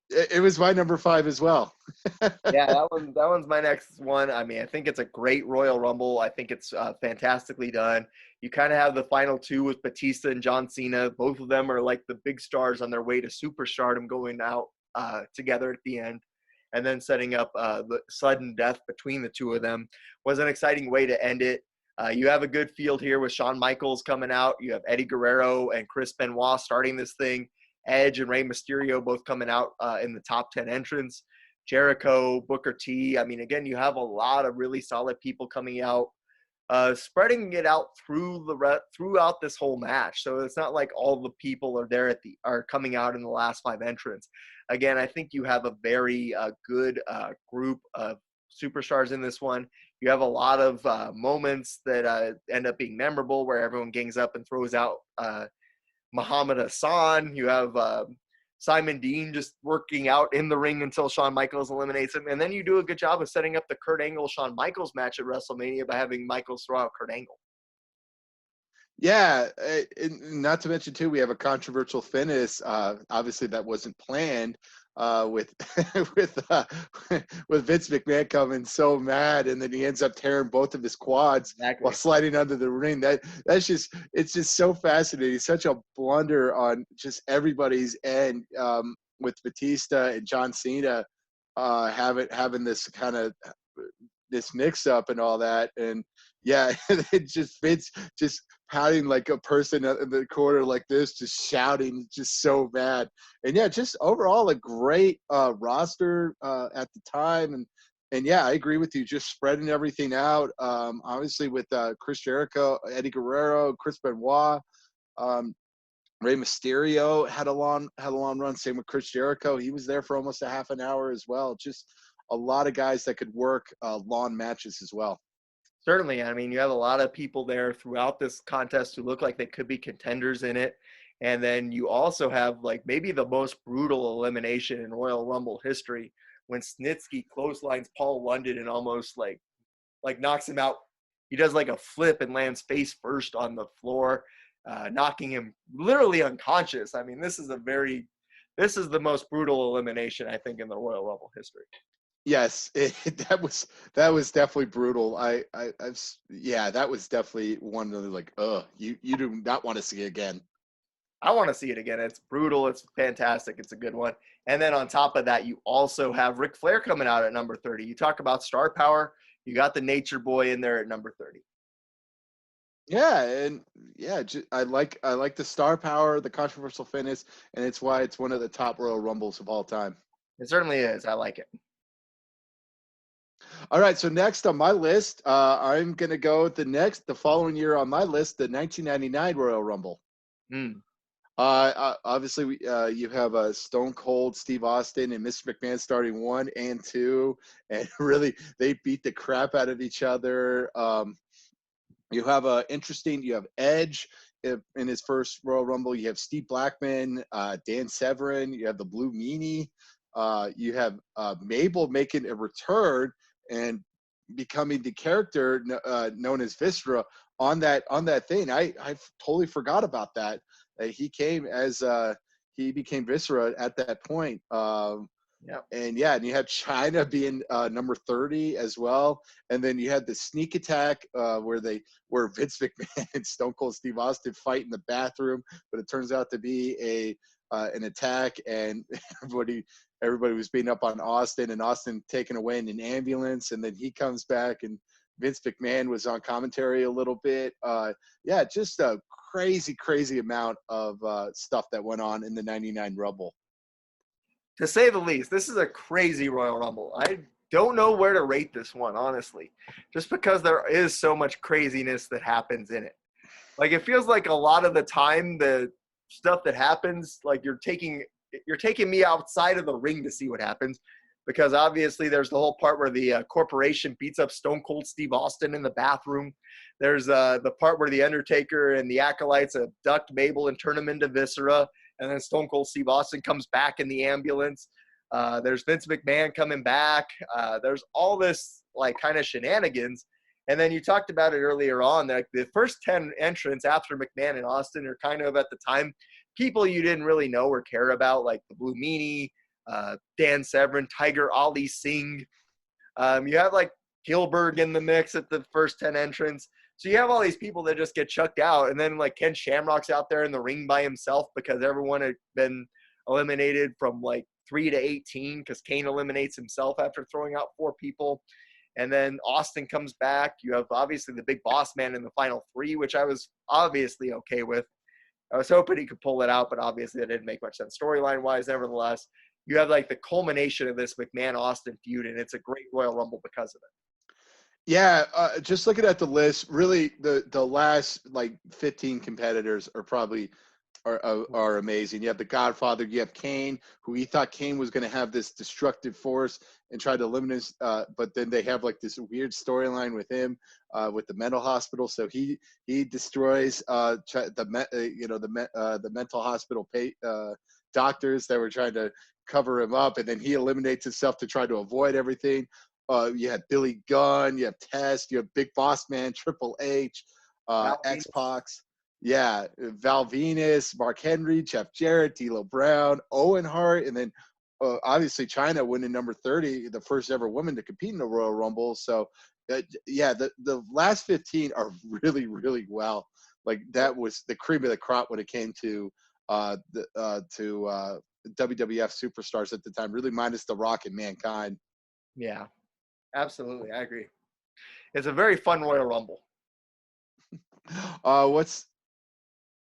Speaker 3: It was my number 5 as well.
Speaker 2: Yeah, that one's my next one. I mean, I think it's a great Royal Rumble. I think it's fantastically done. You kind of have the final 2 with Batista and John Cena. Both of them are like the big stars on their way to superstardom going out together at the end. And then setting up the sudden death between the 2 of them was an exciting way to end it. You have a good field here with Shawn Michaels coming out. You have Eddie Guerrero and Chris Benoit starting this thing. Edge and Rey Mysterio both coming out in the top 10 entrants. Jericho, Booker T. I mean, again, you have a lot of really solid people coming out, spreading it out throughout this whole match. So it's not like all the people are coming out in the last 5 entrants. Again, I think you have a very good group of superstars in this one. You have a lot of moments that end up being memorable where everyone gangs up and throws out Muhammad Hassan. You have Simon Dean just working out in the ring until Shawn Michaels eliminates him. And then you do a good job of setting up the Kurt Angle-Shawn Michaels match at WrestleMania by having Michaels throw out Kurt Angle.
Speaker 3: Yeah, not to mention too, we have a controversial finish. Obviously, that wasn't planned. With with Vince McMahon coming so mad, and then he ends up tearing both of his quads while sliding under the ring. It's just so fascinating. Such a blunder on just everybody's end, with Batista and John Cena having this kind of this mix up and all that. And yeah, it just Vince just pouting like a person in the corner like this, just shouting, just so bad. And yeah, just overall a great roster at the time. And And yeah, I agree with you. Just spreading everything out. Obviously with Chris Jericho, Eddie Guerrero, Chris Benoit, um, Rey Mysterio had a long run. Same with Chris Jericho. He was there for almost a half an hour as well. Just a lot of guys that could work lawn matches as well.
Speaker 2: Certainly. I mean, you have a lot of people there throughout this contest who look like they could be contenders in it. And then you also have like maybe the most brutal elimination in Royal Rumble history when Snitsky clotheslines Paul London and almost like knocks him out. He does like a flip and lands face first on the floor, knocking him literally unconscious. I mean, this is the most brutal elimination I think in the Royal Rumble history.
Speaker 3: Yes, that was definitely brutal. Yeah, that was definitely one of the like, you do not want to see it again.
Speaker 2: I want to see it again. It's brutal. It's fantastic. It's a good one. And then on top of that, you also have Ric Flair coming out at number 30. You talk about star power. You got the Nature Boy in there at number 30.
Speaker 3: Yeah, and yeah, I like the star power, the controversial finish, and it's why it's one of the top Royal Rumbles of all time.
Speaker 2: It certainly is. I like it.
Speaker 3: All right, so next on my list, I'm gonna go the following year on my list, the 1999 Royal Rumble.
Speaker 2: Mm.
Speaker 3: Obviously, you have Stone Cold Steve Austin and Mr. McMahon starting 1 and 2, and really they beat the crap out of each other. You have you have Edge in his first Royal Rumble. You have Steve Blackman, Dan Severn. You have the Blue Meanie. You have Mabel making a return and becoming the character known as Viscera on that thing. I totally forgot about that. He became Viscera at that point.
Speaker 2: Yeah.
Speaker 3: And yeah, and you had China being number 30 as well, and then you had the sneak attack where Vince McMahon and Stone Cold Steve Austin fight in the bathroom, but it turns out to be an attack, and everybody was beating up on Austin, and Austin taken away in an ambulance, and then he comes back, and Vince McMahon was on commentary a little bit. Yeah, just a crazy amount of stuff that went on in the '99 Rumble.
Speaker 2: To say the least, this is a crazy Royal Rumble. I don't know where to rate this one, honestly, just because there is so much craziness that happens in it. Like it feels like a lot of the time the stuff that happens, like you're taking me outside of the ring to see what happens, because obviously there's the whole part where the corporation beats up Stone Cold Steve Austin in the bathroom. There's the part where the Undertaker and the Acolytes abduct Mabel and turn him into Viscera, and then Stone Cold Steve Austin comes back in the ambulance. There's Vince McMahon coming back. There's all this like kind of shenanigans. And then you talked about it earlier on, that the first 10 entrants after McMahon and Austin are kind of at the time people you didn't really know or care about, like the Blue Meanie, Dan Severn, Tiger Ali Singh. You have like Gilbert in the mix at the first 10 entrants. So you have all these people that just get chucked out. And then like Ken Shamrock's out there in the ring by himself because everyone had been eliminated from like 3 to 18 because Kane eliminates himself after throwing out 4 people. And then Austin comes back. You have obviously the big boss man in the final 3, which I was obviously okay with. I was hoping he could pull it out, but obviously that didn't make much sense storyline-wise. Nevertheless, you have like the culmination of this McMahon-Austin feud, and it's a great Royal Rumble because of it.
Speaker 3: Yeah, just looking at the list, really the last like 15 competitors are amazing. You have the Godfather, you have Kane, who he thought Kane was going to have this destructive force and try to eliminate, but then they have like this weird storyline with him with the mental hospital. So he destroys the mental hospital doctors that were trying to cover him up, and then he eliminates himself to try to avoid everything. You had Billy Gunn, you have Test, you have Big Boss Man, Triple H, X-Pac. Yeah, Val Venus, Mark Henry, Jeff Jarrett, D'Lo Brown, Owen Hart, and then obviously China winning number 30, the first ever woman to compete in the Royal Rumble. So, yeah, the last 15 are really well. Like that was the cream of the crop when it came to WWF superstars at the time, really minus The Rock and Mankind.
Speaker 2: Yeah, absolutely. I agree. It's a very fun Royal Rumble.
Speaker 3: What's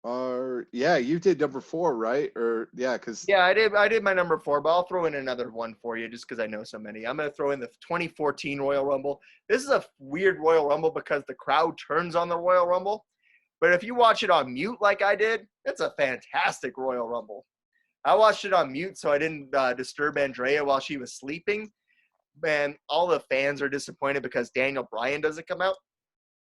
Speaker 3: Yeah, you did number 4, right? Or yeah, because
Speaker 2: Yeah, I did my number 4, but I'll throw in another one for you just because I know so many. I'm going to throw in the 2014 Royal Rumble. This is a weird Royal Rumble because the crowd turns on the Royal Rumble. But if you watch it on mute like I did, it's a fantastic Royal Rumble. I watched it on mute so I didn't disturb Andrea while she was sleeping. And all the fans are disappointed because Daniel Bryan doesn't come out.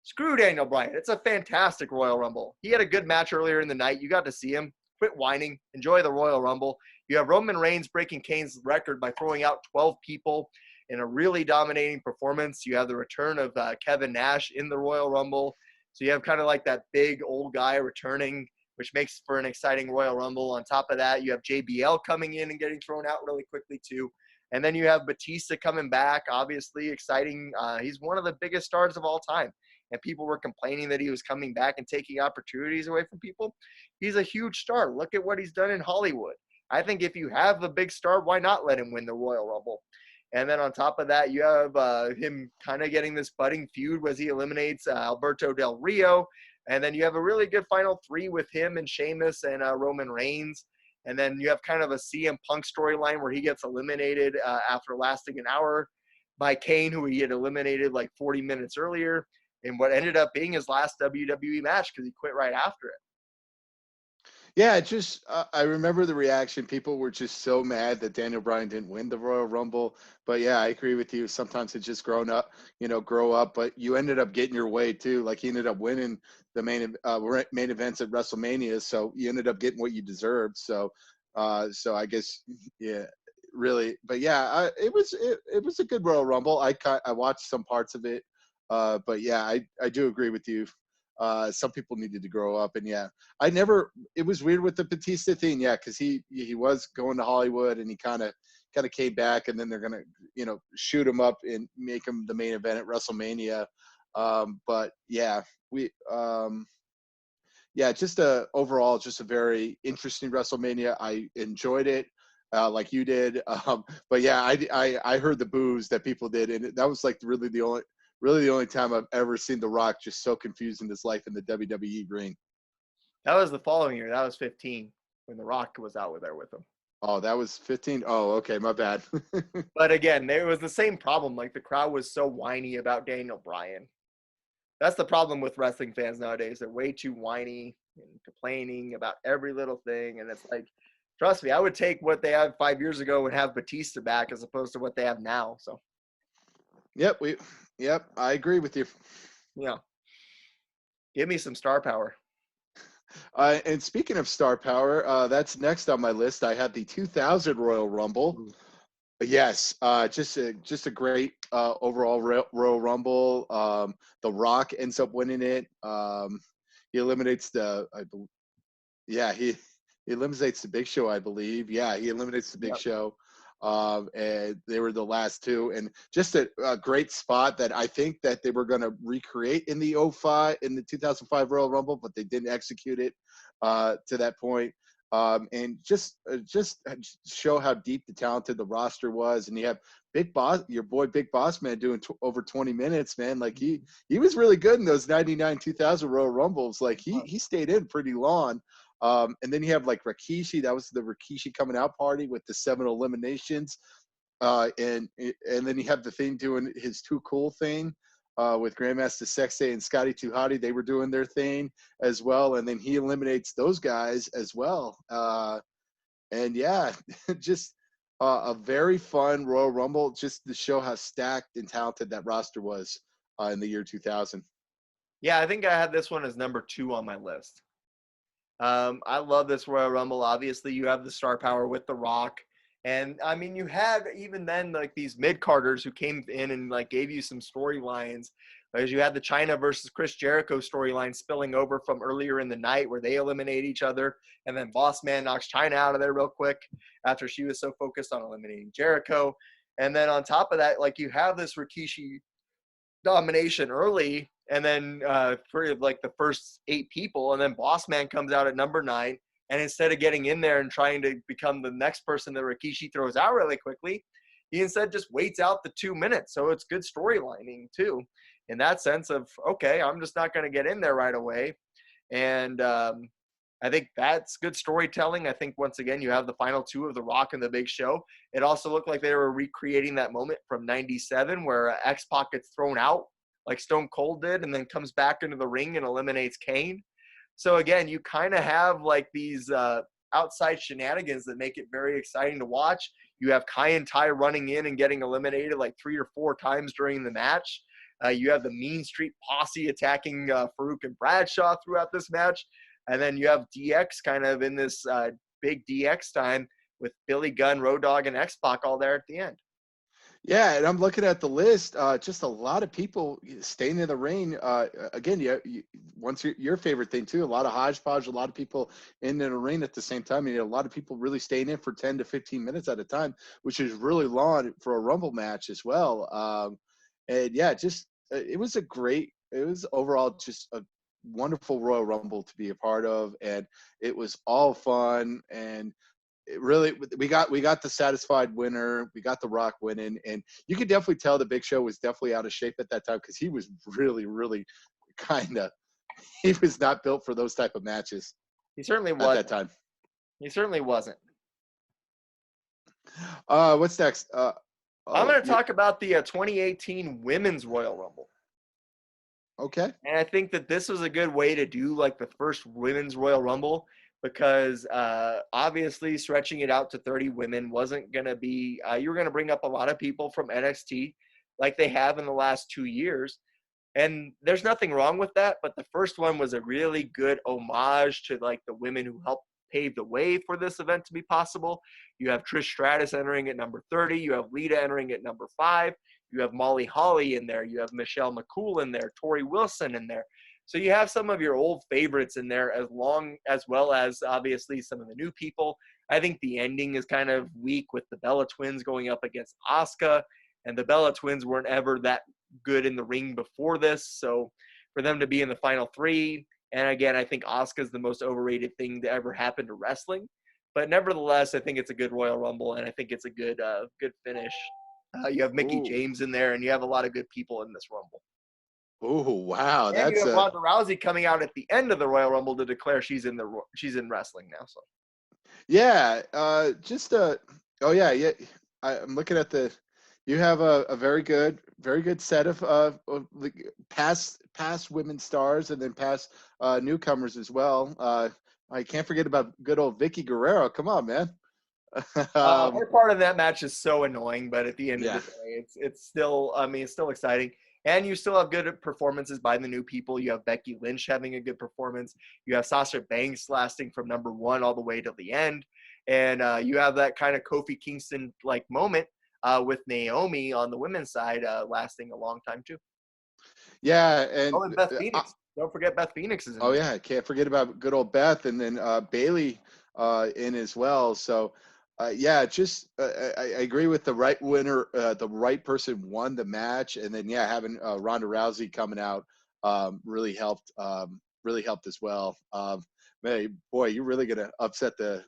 Speaker 2: Screw Daniel Bryan. It's a fantastic Royal Rumble. He had a good match earlier in the night. You got to see him. Quit whining. Enjoy the Royal Rumble. You have Roman Reigns breaking Kane's record by throwing out 12 people in a really dominating performance. You have the return of Kevin Nash in the Royal Rumble. So you have kind of like that big old guy returning, which makes for an exciting Royal Rumble. On top of that, you have JBL coming in and getting thrown out really quickly too. And then you have Batista coming back, obviously exciting. He's one of the biggest stars of all time. And people were complaining that he was coming back and taking opportunities away from people. He's a huge star. Look at what he's done in Hollywood. I think if you have a big star, why not let him win the Royal Rumble? And then on top of that, you have him kind of getting this budding feud as he eliminates Alberto Del Rio. And then you have a really good final 3 with him and Sheamus and Roman Reigns. And then you have kind of a CM Punk storyline where he gets eliminated after lasting an hour by Kane, who he had eliminated like 40 minutes earlier in what ended up being his last WWE match because he quit right after it.
Speaker 3: yeah, it just I remember the reaction. People were just so mad that Daniel Bryan didn't win the Royal Rumble. But yeah, I agree with you. Sometimes it's just grow up. But you ended up getting your way too. Like he ended up winning the main events at WrestleMania, so you ended up getting what you deserved. So I guess yeah, really. But yeah, it was a good Royal Rumble. I watched some parts of it. But yeah, I do agree with you. Some people needed to grow up, and yeah, I never. It was weird with the Batista thing, yeah, because he was going to Hollywood, and he kind of came back, and then they're gonna shoot him up and make him the main event at WrestleMania. But yeah, we yeah, just overall just a very interesting WrestleMania. I enjoyed it. Like you did, but yeah, I heard the boos that people did, and that was like really the only time I've ever seen The Rock just so confused in his life in the WWE ring.
Speaker 2: That was the following year. That was 15 when The Rock was out there with him.
Speaker 3: Oh, that was 15. Oh, okay, my bad.
Speaker 2: But again, there was the same problem. Like the crowd was so whiny about Daniel Bryan. That's the problem with wrestling fans nowadays. They're way too whiny and complaining about every little thing. And it's like, trust me, I would take what they had 5 years ago and have Batista back as opposed to what they have now. So,
Speaker 3: Yep, I agree with you.
Speaker 2: yeah, give me some star power.
Speaker 3: And speaking of star power, that's next on my list. I had the 2000 Royal Rumble. Yes, just a great overall Royal Rumble. The Rock ends up winning it. He eliminates yeah he eliminates the Big Show, I believe. Yeah, he eliminates the Big
Speaker 2: Yep.
Speaker 3: Show. And they were the last two, and just a great spot that I think that they were going to recreate in the 2005 Royal Rumble, but they didn't execute it to that point. And just show how deep the talented the roster was. And you have Big Boss, your boy Big Boss Man, doing over 20 minutes, man. Like he was really good in those 99 2000 Royal Rumbles. Like he stayed in pretty long. And then you have like Rikishi. That was the Rikishi coming out party with the 7 eliminations. And then you have the thing doing his Too Cool thing with Grandmaster Sexay and Scotty 2 Hotty. They were doing their thing as well. And then he eliminates those guys as well. And yeah, just a very fun Royal Rumble, just to show how stacked and talented that roster was in the year 2000.
Speaker 2: Yeah, I think I had this one as number 2 on my list. I love this Royal Rumble. Obviously, you have the star power with The Rock. And I mean, you had even then like these mid-carders who came in and like gave you some storylines. As you had the China versus Chris Jericho storyline spilling over from earlier in the night where they eliminate each other. And then Boss Man knocks China out of there real quick after she was so focused on eliminating Jericho. And then on top of that, like you have this Rikishi domination early, and then for like the first 8 people, and then Boss Man comes out at number 9, and instead of getting in there and trying to become the next person that Rikishi throws out really quickly, he instead just waits out the 2 minutes. So it's good storylining too, in that sense of, okay, I'm just not going to get in there right away. And I think that's good storytelling. I think once again, you have the final two of The Rock and The Big Show. It also looked like they were recreating that moment from '97 where X-Pac gets thrown out like Stone Cold did and then comes back into the ring and eliminates Kane. So again, you kind of have like these outside shenanigans that make it very exciting to watch. You have Kai and Ty running in and getting eliminated like 3 or 4 times during the match. You have the Mean Street Posse attacking Farouk and Bradshaw throughout this match. And then you have DX kind of in this big DX time with Billy Gunn, Road Dogg, and X-Pac all there at the end.
Speaker 3: Yeah, and I'm looking at the list. Just a lot of people staying in the ring. Again, once your favorite thing too. A lot of hodgepodge. A lot of people in the ring at the same time. A lot of people really staying in for 10 to 15 minutes at a time, which is really long for a Rumble match as well. And yeah, just it was overall just a wonderful Royal Rumble to be a part of, and it was all fun. And it really, we got the satisfied winner. We got The Rock winning, and you could definitely tell the Big Show was definitely out of shape at that time because he was really he was not built for those type of matches.
Speaker 2: He certainly
Speaker 3: was at that time.
Speaker 2: He certainly wasn't.
Speaker 3: What's next?
Speaker 2: I'm going to talk about the 2018 Women's Royal Rumble.
Speaker 3: Okay.
Speaker 2: And I think that this was a good way to do like the first Women's Royal Rumble because obviously stretching it out to 30 women wasn't going to be you were going to bring up a lot of people from NXT like they have in the last 2 years. And there's nothing wrong with that, but the first one was a really good homage to like the women who helped pave the way for this event to be possible. You have Trish Stratus entering at number 30. You have Lita entering at number 5. You have Molly Holly in there. You have Michelle McCool in there. Tori Wilson in there. So you have some of your old favorites in there as well as obviously some of the new people. I think the ending is kind of weak with the Bella Twins going up against Asuka, and the Bella Twins weren't ever that good in the ring before this. So for them to be in the final 3, and again, I think Asuka's the most overrated thing to ever happen to wrestling. But nevertheless, I think it's a good Royal Rumble, and I think it's a good finish. You have Mickie James in there, and you have a lot of good people in this Rumble.
Speaker 3: Oh wow,
Speaker 2: and you have Ronda Rousey coming out at the end of the Royal Rumble to declare she's in wrestling now. So
Speaker 3: yeah, I'm looking at the. You have a very good set of past women stars and then past newcomers as well. I can't forget about good old Vicky Guerrero. Come on, man.
Speaker 2: Her part of that match is so annoying, but at the end of the day, it's still exciting. And you still have good performances by the new people. You have Becky Lynch having a good performance. You have Sasha Banks lasting from number 1 all the way to the end. And you have that kind of Kofi Kingston-like moment with Naomi on the women's side lasting a long time too.
Speaker 3: Yeah. And
Speaker 2: Beth Phoenix. Don't forget Beth Phoenix is in
Speaker 3: there. Yeah. Can't forget about good old Beth. And then Bailey in as well. So, I agree with the right winner. The right person won the match, and then having Ronda Rousey coming out really helped as well. Man, boy, you're really gonna upset the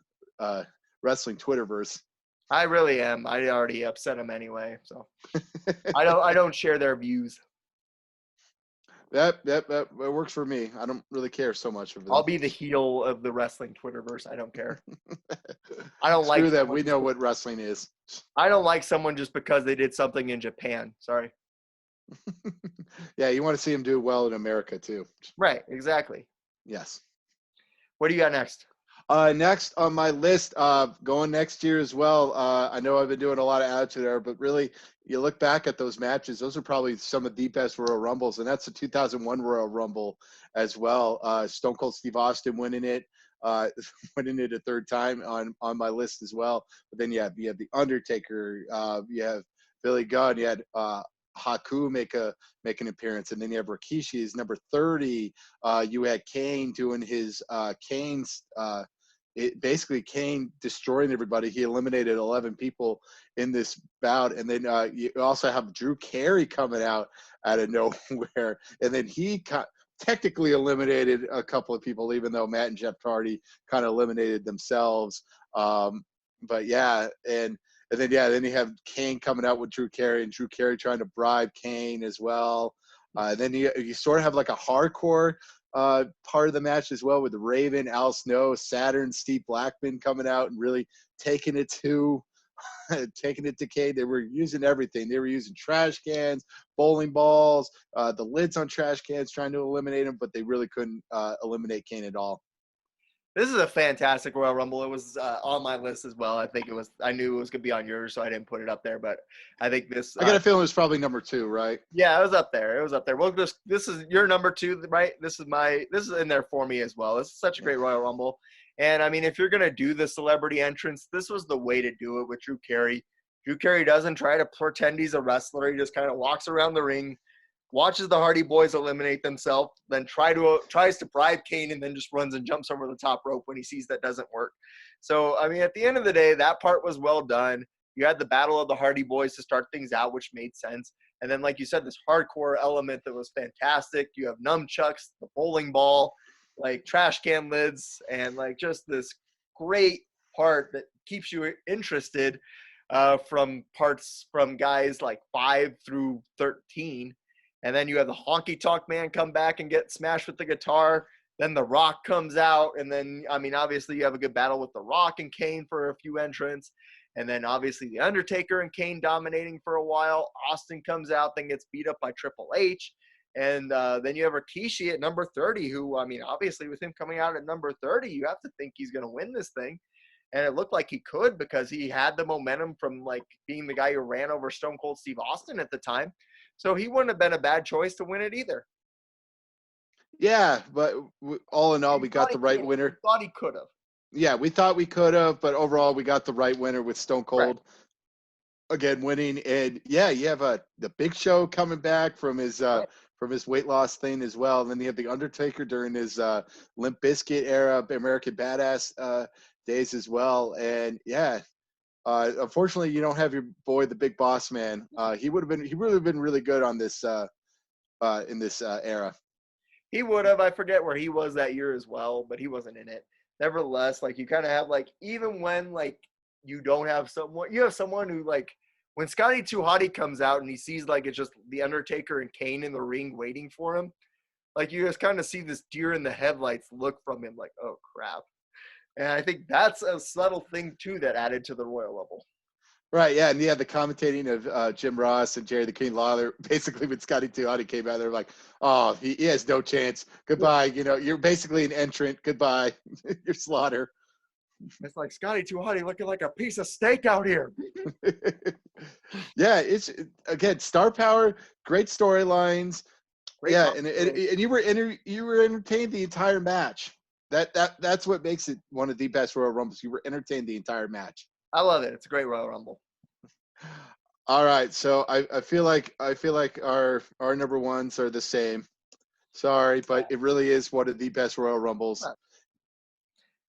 Speaker 3: wrestling Twitterverse.
Speaker 2: I really am. I already upset them anyway, so I don't share their views.
Speaker 3: That works for me. I don't really care so much for them.
Speaker 2: I'll be the heel of the wrestling Twitterverse. I don't care. I don't
Speaker 3: Screw that. We know what wrestling is.
Speaker 2: I don't like someone just because they did something in Japan. Sorry.
Speaker 3: Yeah, you want to see them do well in America too.
Speaker 2: Right. Exactly.
Speaker 3: Yes.
Speaker 2: What do you got next?
Speaker 3: Next on my list, going next year as well. I know I've been doing a lot of Attitude Era, but really, you look back at those matches; those are probably some of the best Royal Rumbles, and that's the 2001 Royal Rumble as well. Stone Cold Steve Austin winning it a third time on my list as well. But then you have the Undertaker, you have Billy Gunn, you had Haku make an appearance, and then you have Rikishi's number 30. You had Kane doing his Kane's. Basically Kane destroying everybody. He eliminated 11 people in this bout, and then you also have Drew Carey coming out of nowhere, and then he technically eliminated a couple of people, even though Matt and Jeff Hardy kind of eliminated themselves. But yeah, and then you have Kane coming out with Drew Carey, and Drew Carey trying to bribe Kane as well. Then you sort of have like a hardcore part of the match as well with the Raven, Al Snow, Saturn, Steve Blackman coming out and really taking it to taking it to Kane. They were using everything. They were using trash cans, bowling balls, the lids on trash cans, trying to eliminate him, but they really couldn't eliminate Kane at all.
Speaker 2: This is a fantastic Royal Rumble. It was on my list as well. I knew it was going to be on yours, so I didn't put it up there. But I think this.
Speaker 3: I got a feeling it was probably number 2, right?
Speaker 2: Yeah, it was up there. Well, this is your number 2, right? This is in there for me as well. This is such a great Royal Rumble. And I mean, if you're going to do the celebrity entrance, this was the way to do it with Drew Carey. Drew Carey doesn't try to pretend he's a wrestler. He just kind of walks around the ring, watches the Hardy Boys eliminate themselves, then tries to bribe Kane, and then just runs and jumps over the top rope when he sees that doesn't work. So, I mean, at the end of the day, that part was well done. You had the Battle of the Hardy Boys to start things out, which made sense. And then, like you said, this hardcore element that was fantastic. You have nunchucks, the bowling ball, like trash can lids, and like just this great part that keeps you interested from guys like 5 through 13. And then you have the Honky Tonk Man come back and get smashed with the guitar. Then The Rock comes out. And then, I mean, obviously you have a good battle with The Rock and Kane for a few entrants. And then obviously The Undertaker and Kane dominating for a while. Austin comes out, then gets beat up by Triple H. And then you have Rikishi at number 30, who, I mean, obviously with him coming out at number 30, you have to think he's going to win this thing. And it looked like he could because he had the momentum from, like, being the guy who ran over Stone Cold Steve Austin at the time. So he wouldn't have been a bad choice to win it either.
Speaker 3: Yeah, but all in all, we got the right winner.
Speaker 2: We thought he could have.
Speaker 3: Yeah, we thought we could have, but overall, we got the right winner with Stone Cold again winning. And yeah, you have the Big Show coming back from his weight loss thing as well. And then you have the Undertaker during his Limp Bizkit era, American Badass days as well. And yeah. Unfortunately, you don't have your boy, the Big Boss Man. He would have been really good on this in this era.
Speaker 2: He would have. I forget where he was that year as well, but he wasn't in it. Nevertheless, like you kind of have like even when like you don't have someone, you have someone who like when Scotty 2 Hotty comes out and he sees like it's just the Undertaker and Kane in the ring waiting for him, like you just kind of see this deer in the headlights look from him, like oh crap. And I think that's a subtle thing, too, that added to the Royal Rumble.
Speaker 3: Right, yeah. And you had the commentating of Jim Ross and Jerry the King Lawler. Basically, when Scotty 2 Hotty came out, they're like, oh, he has no chance. Goodbye. You know, you're basically an entrant. Goodbye. You're slaughter.
Speaker 2: It's like Scotty 2 Hotty looking like a piece of steak out here.
Speaker 3: Yeah, it's, again, star power, great storylines. Yeah, and you were entertained the entire match. That's what makes it one of the best Royal Rumbles. You were entertained the entire match.
Speaker 2: I love it. It's a great Royal Rumble.
Speaker 3: All right, so I feel like our number ones are the same. Sorry, but it really is one of the best Royal Rumbles.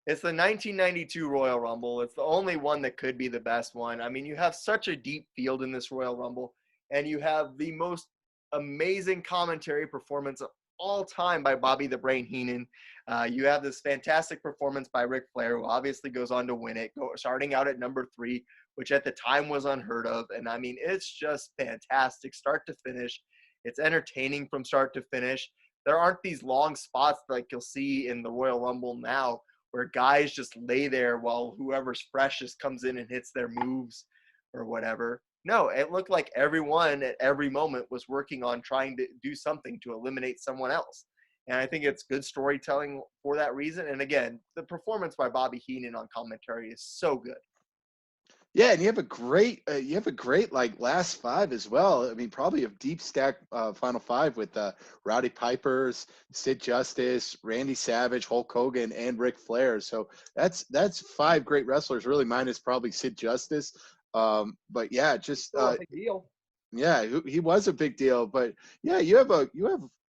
Speaker 2: It's the 1992 Royal Rumble. It's the only one that could be the best one. I mean, you have such a deep field in this Royal Rumble, and you have the most amazing commentary performance of all time by Bobby the Brain Heenan. You have this fantastic performance by Ric Flair, who obviously goes on to win it, starting out at number 3, which at the time was unheard of. And I mean, it's just fantastic, start to finish. It's entertaining from start to finish. There aren't these long spots like you'll see in the Royal Rumble now, where guys just lay there while whoever's freshest comes in and hits their moves or whatever. No, it looked like everyone at every moment was working on trying to do something to eliminate someone else. And I think it's good storytelling for that reason. And again, the performance by Bobby Heenan on commentary is so good.
Speaker 3: Yeah, and you have a great like last 5 as well. I mean, probably a deep stack final 5 with Rowdy Pipers, Sid Justice, Randy Savage, Hulk Hogan, and Ric Flair. So that's 5 great wrestlers, really minus probably Sid Justice. But yeah, just
Speaker 2: big deal.
Speaker 3: Yeah, he was a big deal. But yeah, you have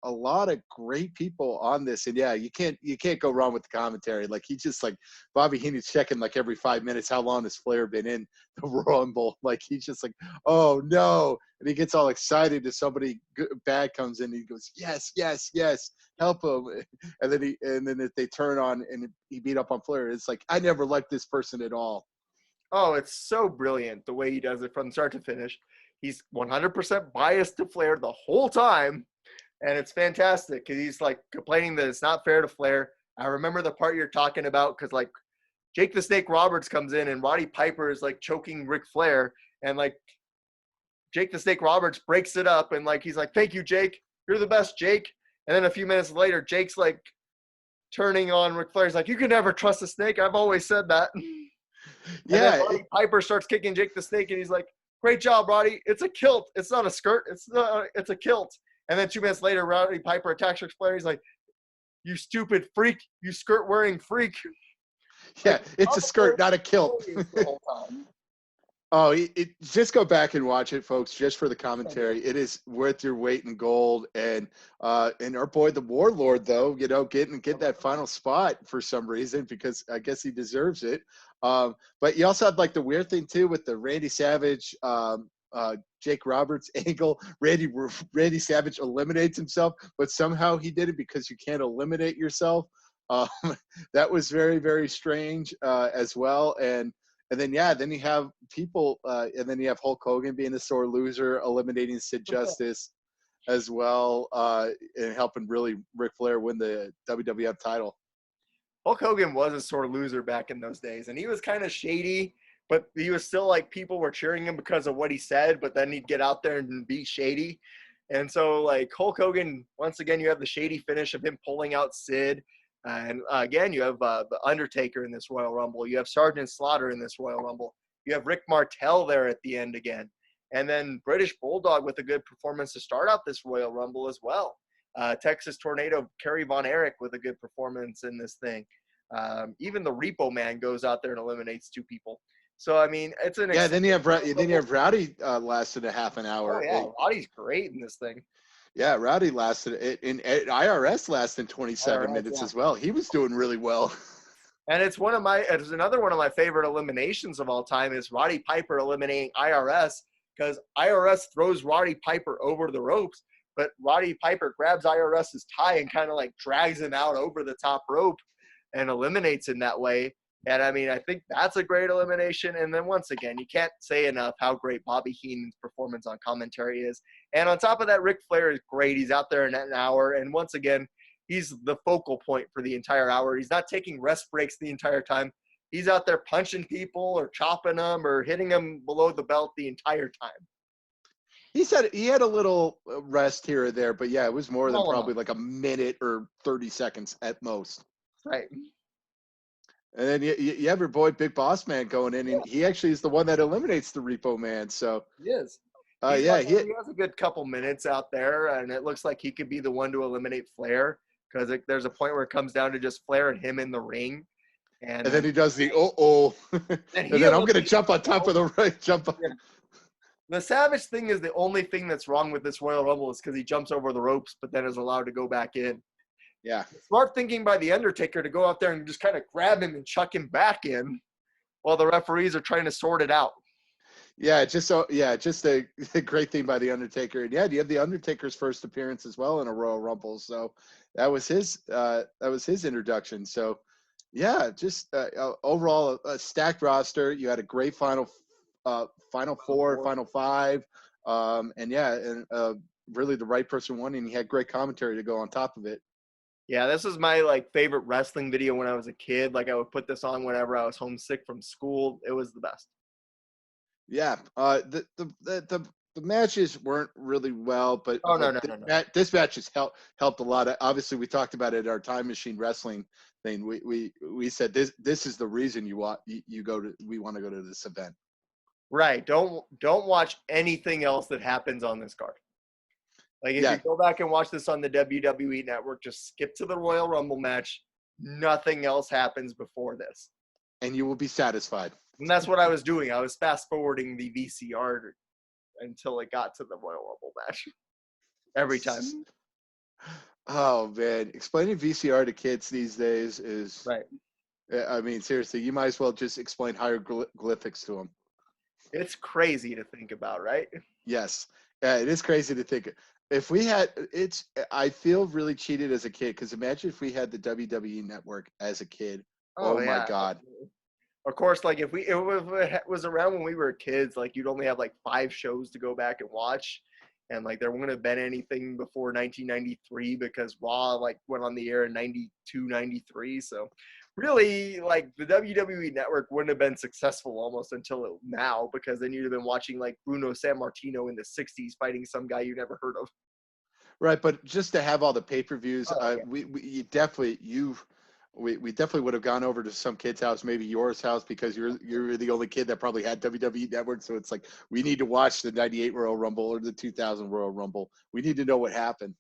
Speaker 3: a lot of great people on this, and yeah, you can't go wrong with the commentary. Like he just like Bobby Heenan's checking like every 5 minutes how long has Flair been in the Rumble. Like he's just like, oh no, and he gets all excited if somebody bad comes in. And he goes, yes, yes, yes, help him. And then if they turn on and he beat up on Flair, it's like I never liked this person at all.
Speaker 2: Oh, it's so brilliant the way he does it from start to finish. He's 100% biased to Flair the whole time. and it's fantastic because he's like complaining that it's not fair to Flair. I remember the part you're talking about because like Jake the Snake Roberts comes in and Roddy Piper is like choking Ric Flair, and like Jake the Snake Roberts breaks it up and like he's like, "Thank you, Jake. You're the best, Jake." And then a few minutes later, Jake's like turning on Ric Flair. He's like, "You can never trust a snake. I've always said that." And then
Speaker 3: Yeah,
Speaker 2: Roddy Piper starts kicking Jake the Snake, and he's like, "Great job, Roddy. It's a kilt. It's not a skirt. It's a kilt." And then 2 minutes later, Roddy Piper attacks Ric Flair. He's like, "You stupid freak. You skirt wearing freak."
Speaker 3: yeah,
Speaker 2: Like,
Speaker 3: it's a skirt, not a kilt.
Speaker 2: the whole time.
Speaker 3: Oh, just go back and watch it, folks, just for the commentary. It is worth your weight in gold. And our boy, the Warlord, though, get that final spot for some reason because I guess he deserves it. But you also had like the weird thing too with the Randy Savage, Jake Roberts angle. Randy Savage eliminates himself, but somehow he did it because you can't eliminate yourself. Um, that was very, very strange as well. And then then you have people, and then you have Hulk Hogan being a sore loser, eliminating Sid Justice as well, and helping really Ric Flair win the WWF title.
Speaker 2: Hulk Hogan was a sore loser back in those days, and he was kind of shady, but he was still like people were cheering him because of what he said, but then he'd get out there and be shady. And so like Hulk Hogan, once again, you have the shady finish of him pulling out Sid. And again, you have the Undertaker in this Royal Rumble. You have Sergeant Slaughter in this Royal Rumble. You have Rick Martel there at the end again. And then British Bulldog with a good performance to start out this Royal Rumble as well. Texas Tornado, Kerry Von Erich with a good performance in this thing. Even the Repo Man goes out there and eliminates 2 people. So, I mean, it's an
Speaker 3: Then you have Rowdy lasted a half an hour.
Speaker 2: Oh, yeah. Roddy's great in this thing.
Speaker 3: Yeah, Rowdy lasted in IRS lasted 27 minutes as well. He was doing really well.
Speaker 2: And it's another one of my favorite eliminations of all time is Roddy Piper eliminating IRS because IRS throws Roddy Piper over the ropes, but Roddy Piper grabs IRS's tie and kind of like drags him out over the top rope and eliminates him that way. And I mean, I think that's a great elimination. And then once again, you can't say enough how great Bobby Heenan's performance on commentary is. And on top of that, Ric Flair is great. He's out there in an hour. And once again, he's the focal point for the entire hour. He's not taking rest breaks the entire time. He's out there punching people or chopping them or hitting them below the belt the entire time.
Speaker 3: He said he had a little rest here or there, but yeah, it was more than probably like a minute or 30 seconds at most.
Speaker 2: Right.
Speaker 3: And then you have your boy Big Boss Man going in, and he actually is the one that eliminates the Repo Man. So
Speaker 2: he is. He has a good couple minutes out there, and it looks like he could be the one to eliminate Flair because there's a point where it comes down to just Flair and him in the ring. And
Speaker 3: then he does the and then I'm going to jump on top of the right jump.
Speaker 2: Yeah. The Savage thing is the only thing that's wrong with this Royal Rumble is because he jumps over the ropes, but then is allowed to go back in.
Speaker 3: Yeah.
Speaker 2: Smart thinking by the Undertaker to go out there and just kind of grab him and chuck him back in while the referees are trying to sort it out.
Speaker 3: Yeah, just a great thing by the Undertaker. And yeah, you have the Undertaker's first appearance as well in a Royal Rumble. So that was his introduction. So yeah, just overall a stacked roster. You had a great final four, final 5. And really the right person won, and he had great commentary to go on top of it.
Speaker 2: Yeah, this is my favorite wrestling video when I was a kid. Like I would put this on whenever I was homesick from school. It was the best.
Speaker 3: Yeah. The matches weren't really well, but
Speaker 2: no.
Speaker 3: This match has helped a lot. Obviously, we talked about it at our Time Machine Wrestling thing. We said this is the reason we want to go to this event.
Speaker 2: Right. Don't watch anything else that happens on this card. Like, if you go back and watch this on the WWE Network, just skip to the Royal Rumble match. Nothing else happens before this.
Speaker 3: And you will be satisfied.
Speaker 2: And that's what I was doing. I was fast-forwarding the VCR until it got to the Royal Rumble match. Every time.
Speaker 3: Oh, man. Explaining VCR to kids these days is...
Speaker 2: Right.
Speaker 3: I mean, seriously, you might as well just explain hieroglyphics to them.
Speaker 2: It's crazy to think about, right?
Speaker 3: Yes. Yeah, it is crazy to think. If we had I feel really cheated as a kid because imagine if we had the WWE Network as a kid. Oh my God.
Speaker 2: Of course, if it was around when we were kids, you'd only have 5 shows to go back and watch. and like there wouldn't have been anything before 1993 because Raw like went on the air in 92, 93. So really, like the WWE network wouldn't have been successful almost until now, because then you'd have been watching like Bruno Sammartino in the 60s fighting some guy you never heard of.
Speaker 3: Right, but just to have all the pay-per-views,
Speaker 2: Yeah.
Speaker 3: we definitely would have gone over to some kid's house, maybe yours house, because you're the only kid that probably had WWE Network. So it's like, we need to watch the '98 Royal Rumble or the 2000 Royal Rumble. We need to know what happened.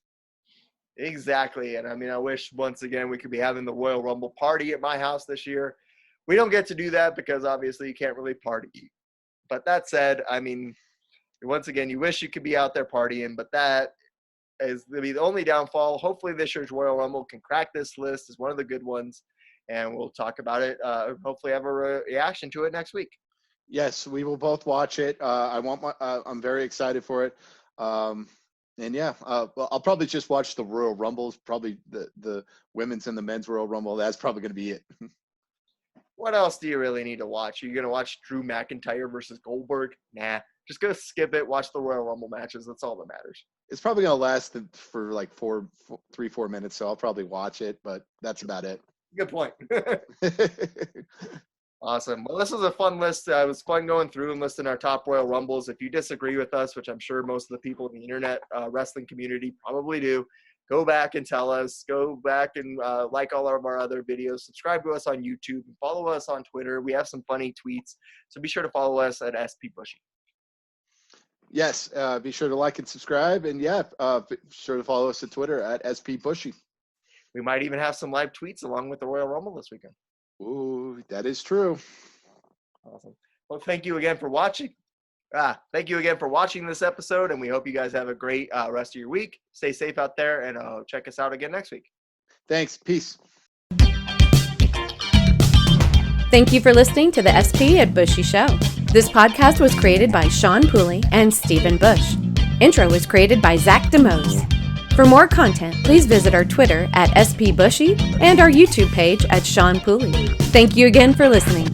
Speaker 2: Exactly. And I mean, I wish once again we could be having the Royal Rumble party at my house this year. We don't get to do that because obviously you can't really party. But that said, I mean, once again, you wish you could be out there partying, but that is the only downfall. Hopefully this year's Royal Rumble can crack this list as one of the good ones, and we'll talk about it. Hopefully have a reaction to it next week.
Speaker 3: Yes, we will both watch it. I'm very excited for it. And yeah, well, I'll probably just watch the Royal Rumbles, probably the women's and the men's Royal Rumble. That's probably going to be it.
Speaker 2: What else do you really need to watch? Are you going to watch Drew McIntyre versus Goldberg? Nah, just go skip it. Watch the Royal Rumble matches. That's all that matters.
Speaker 3: It's probably going to last for like 4 minutes, so I'll probably watch it, but that's about it.
Speaker 2: Good point. Awesome. Well, this was a fun list. It was fun going through and listing our top Royal Rumbles. If you disagree with us, which I'm sure most of the people in the internet wrestling community probably do, go back and tell us. Go back and like all of our other videos. Subscribe to us on YouTube and follow us on Twitter. We have some funny tweets, so be sure to follow us at SP Bushy.
Speaker 3: Yes, be sure to like and subscribe, and yeah, be sure to follow us on Twitter at SP Bushy.
Speaker 2: We might even have some live tweets along with the Royal Rumble this weekend.
Speaker 3: Ooh, that is true.
Speaker 2: Awesome. Well, thank you again for watching. Thank you again for watching this episode, and we hope you guys have a great rest of your week. Stay safe out there, and check us out again next week.
Speaker 3: Thanks. Peace.
Speaker 4: Thank you for listening to the SP at Bushy Show. This podcast was created by Sean Pooley and Stephen Bush. Intro was created by Zach DeMose. For more content, please visit our Twitter at SP Bushy and our YouTube page at Sean Pooley. Thank you again for listening.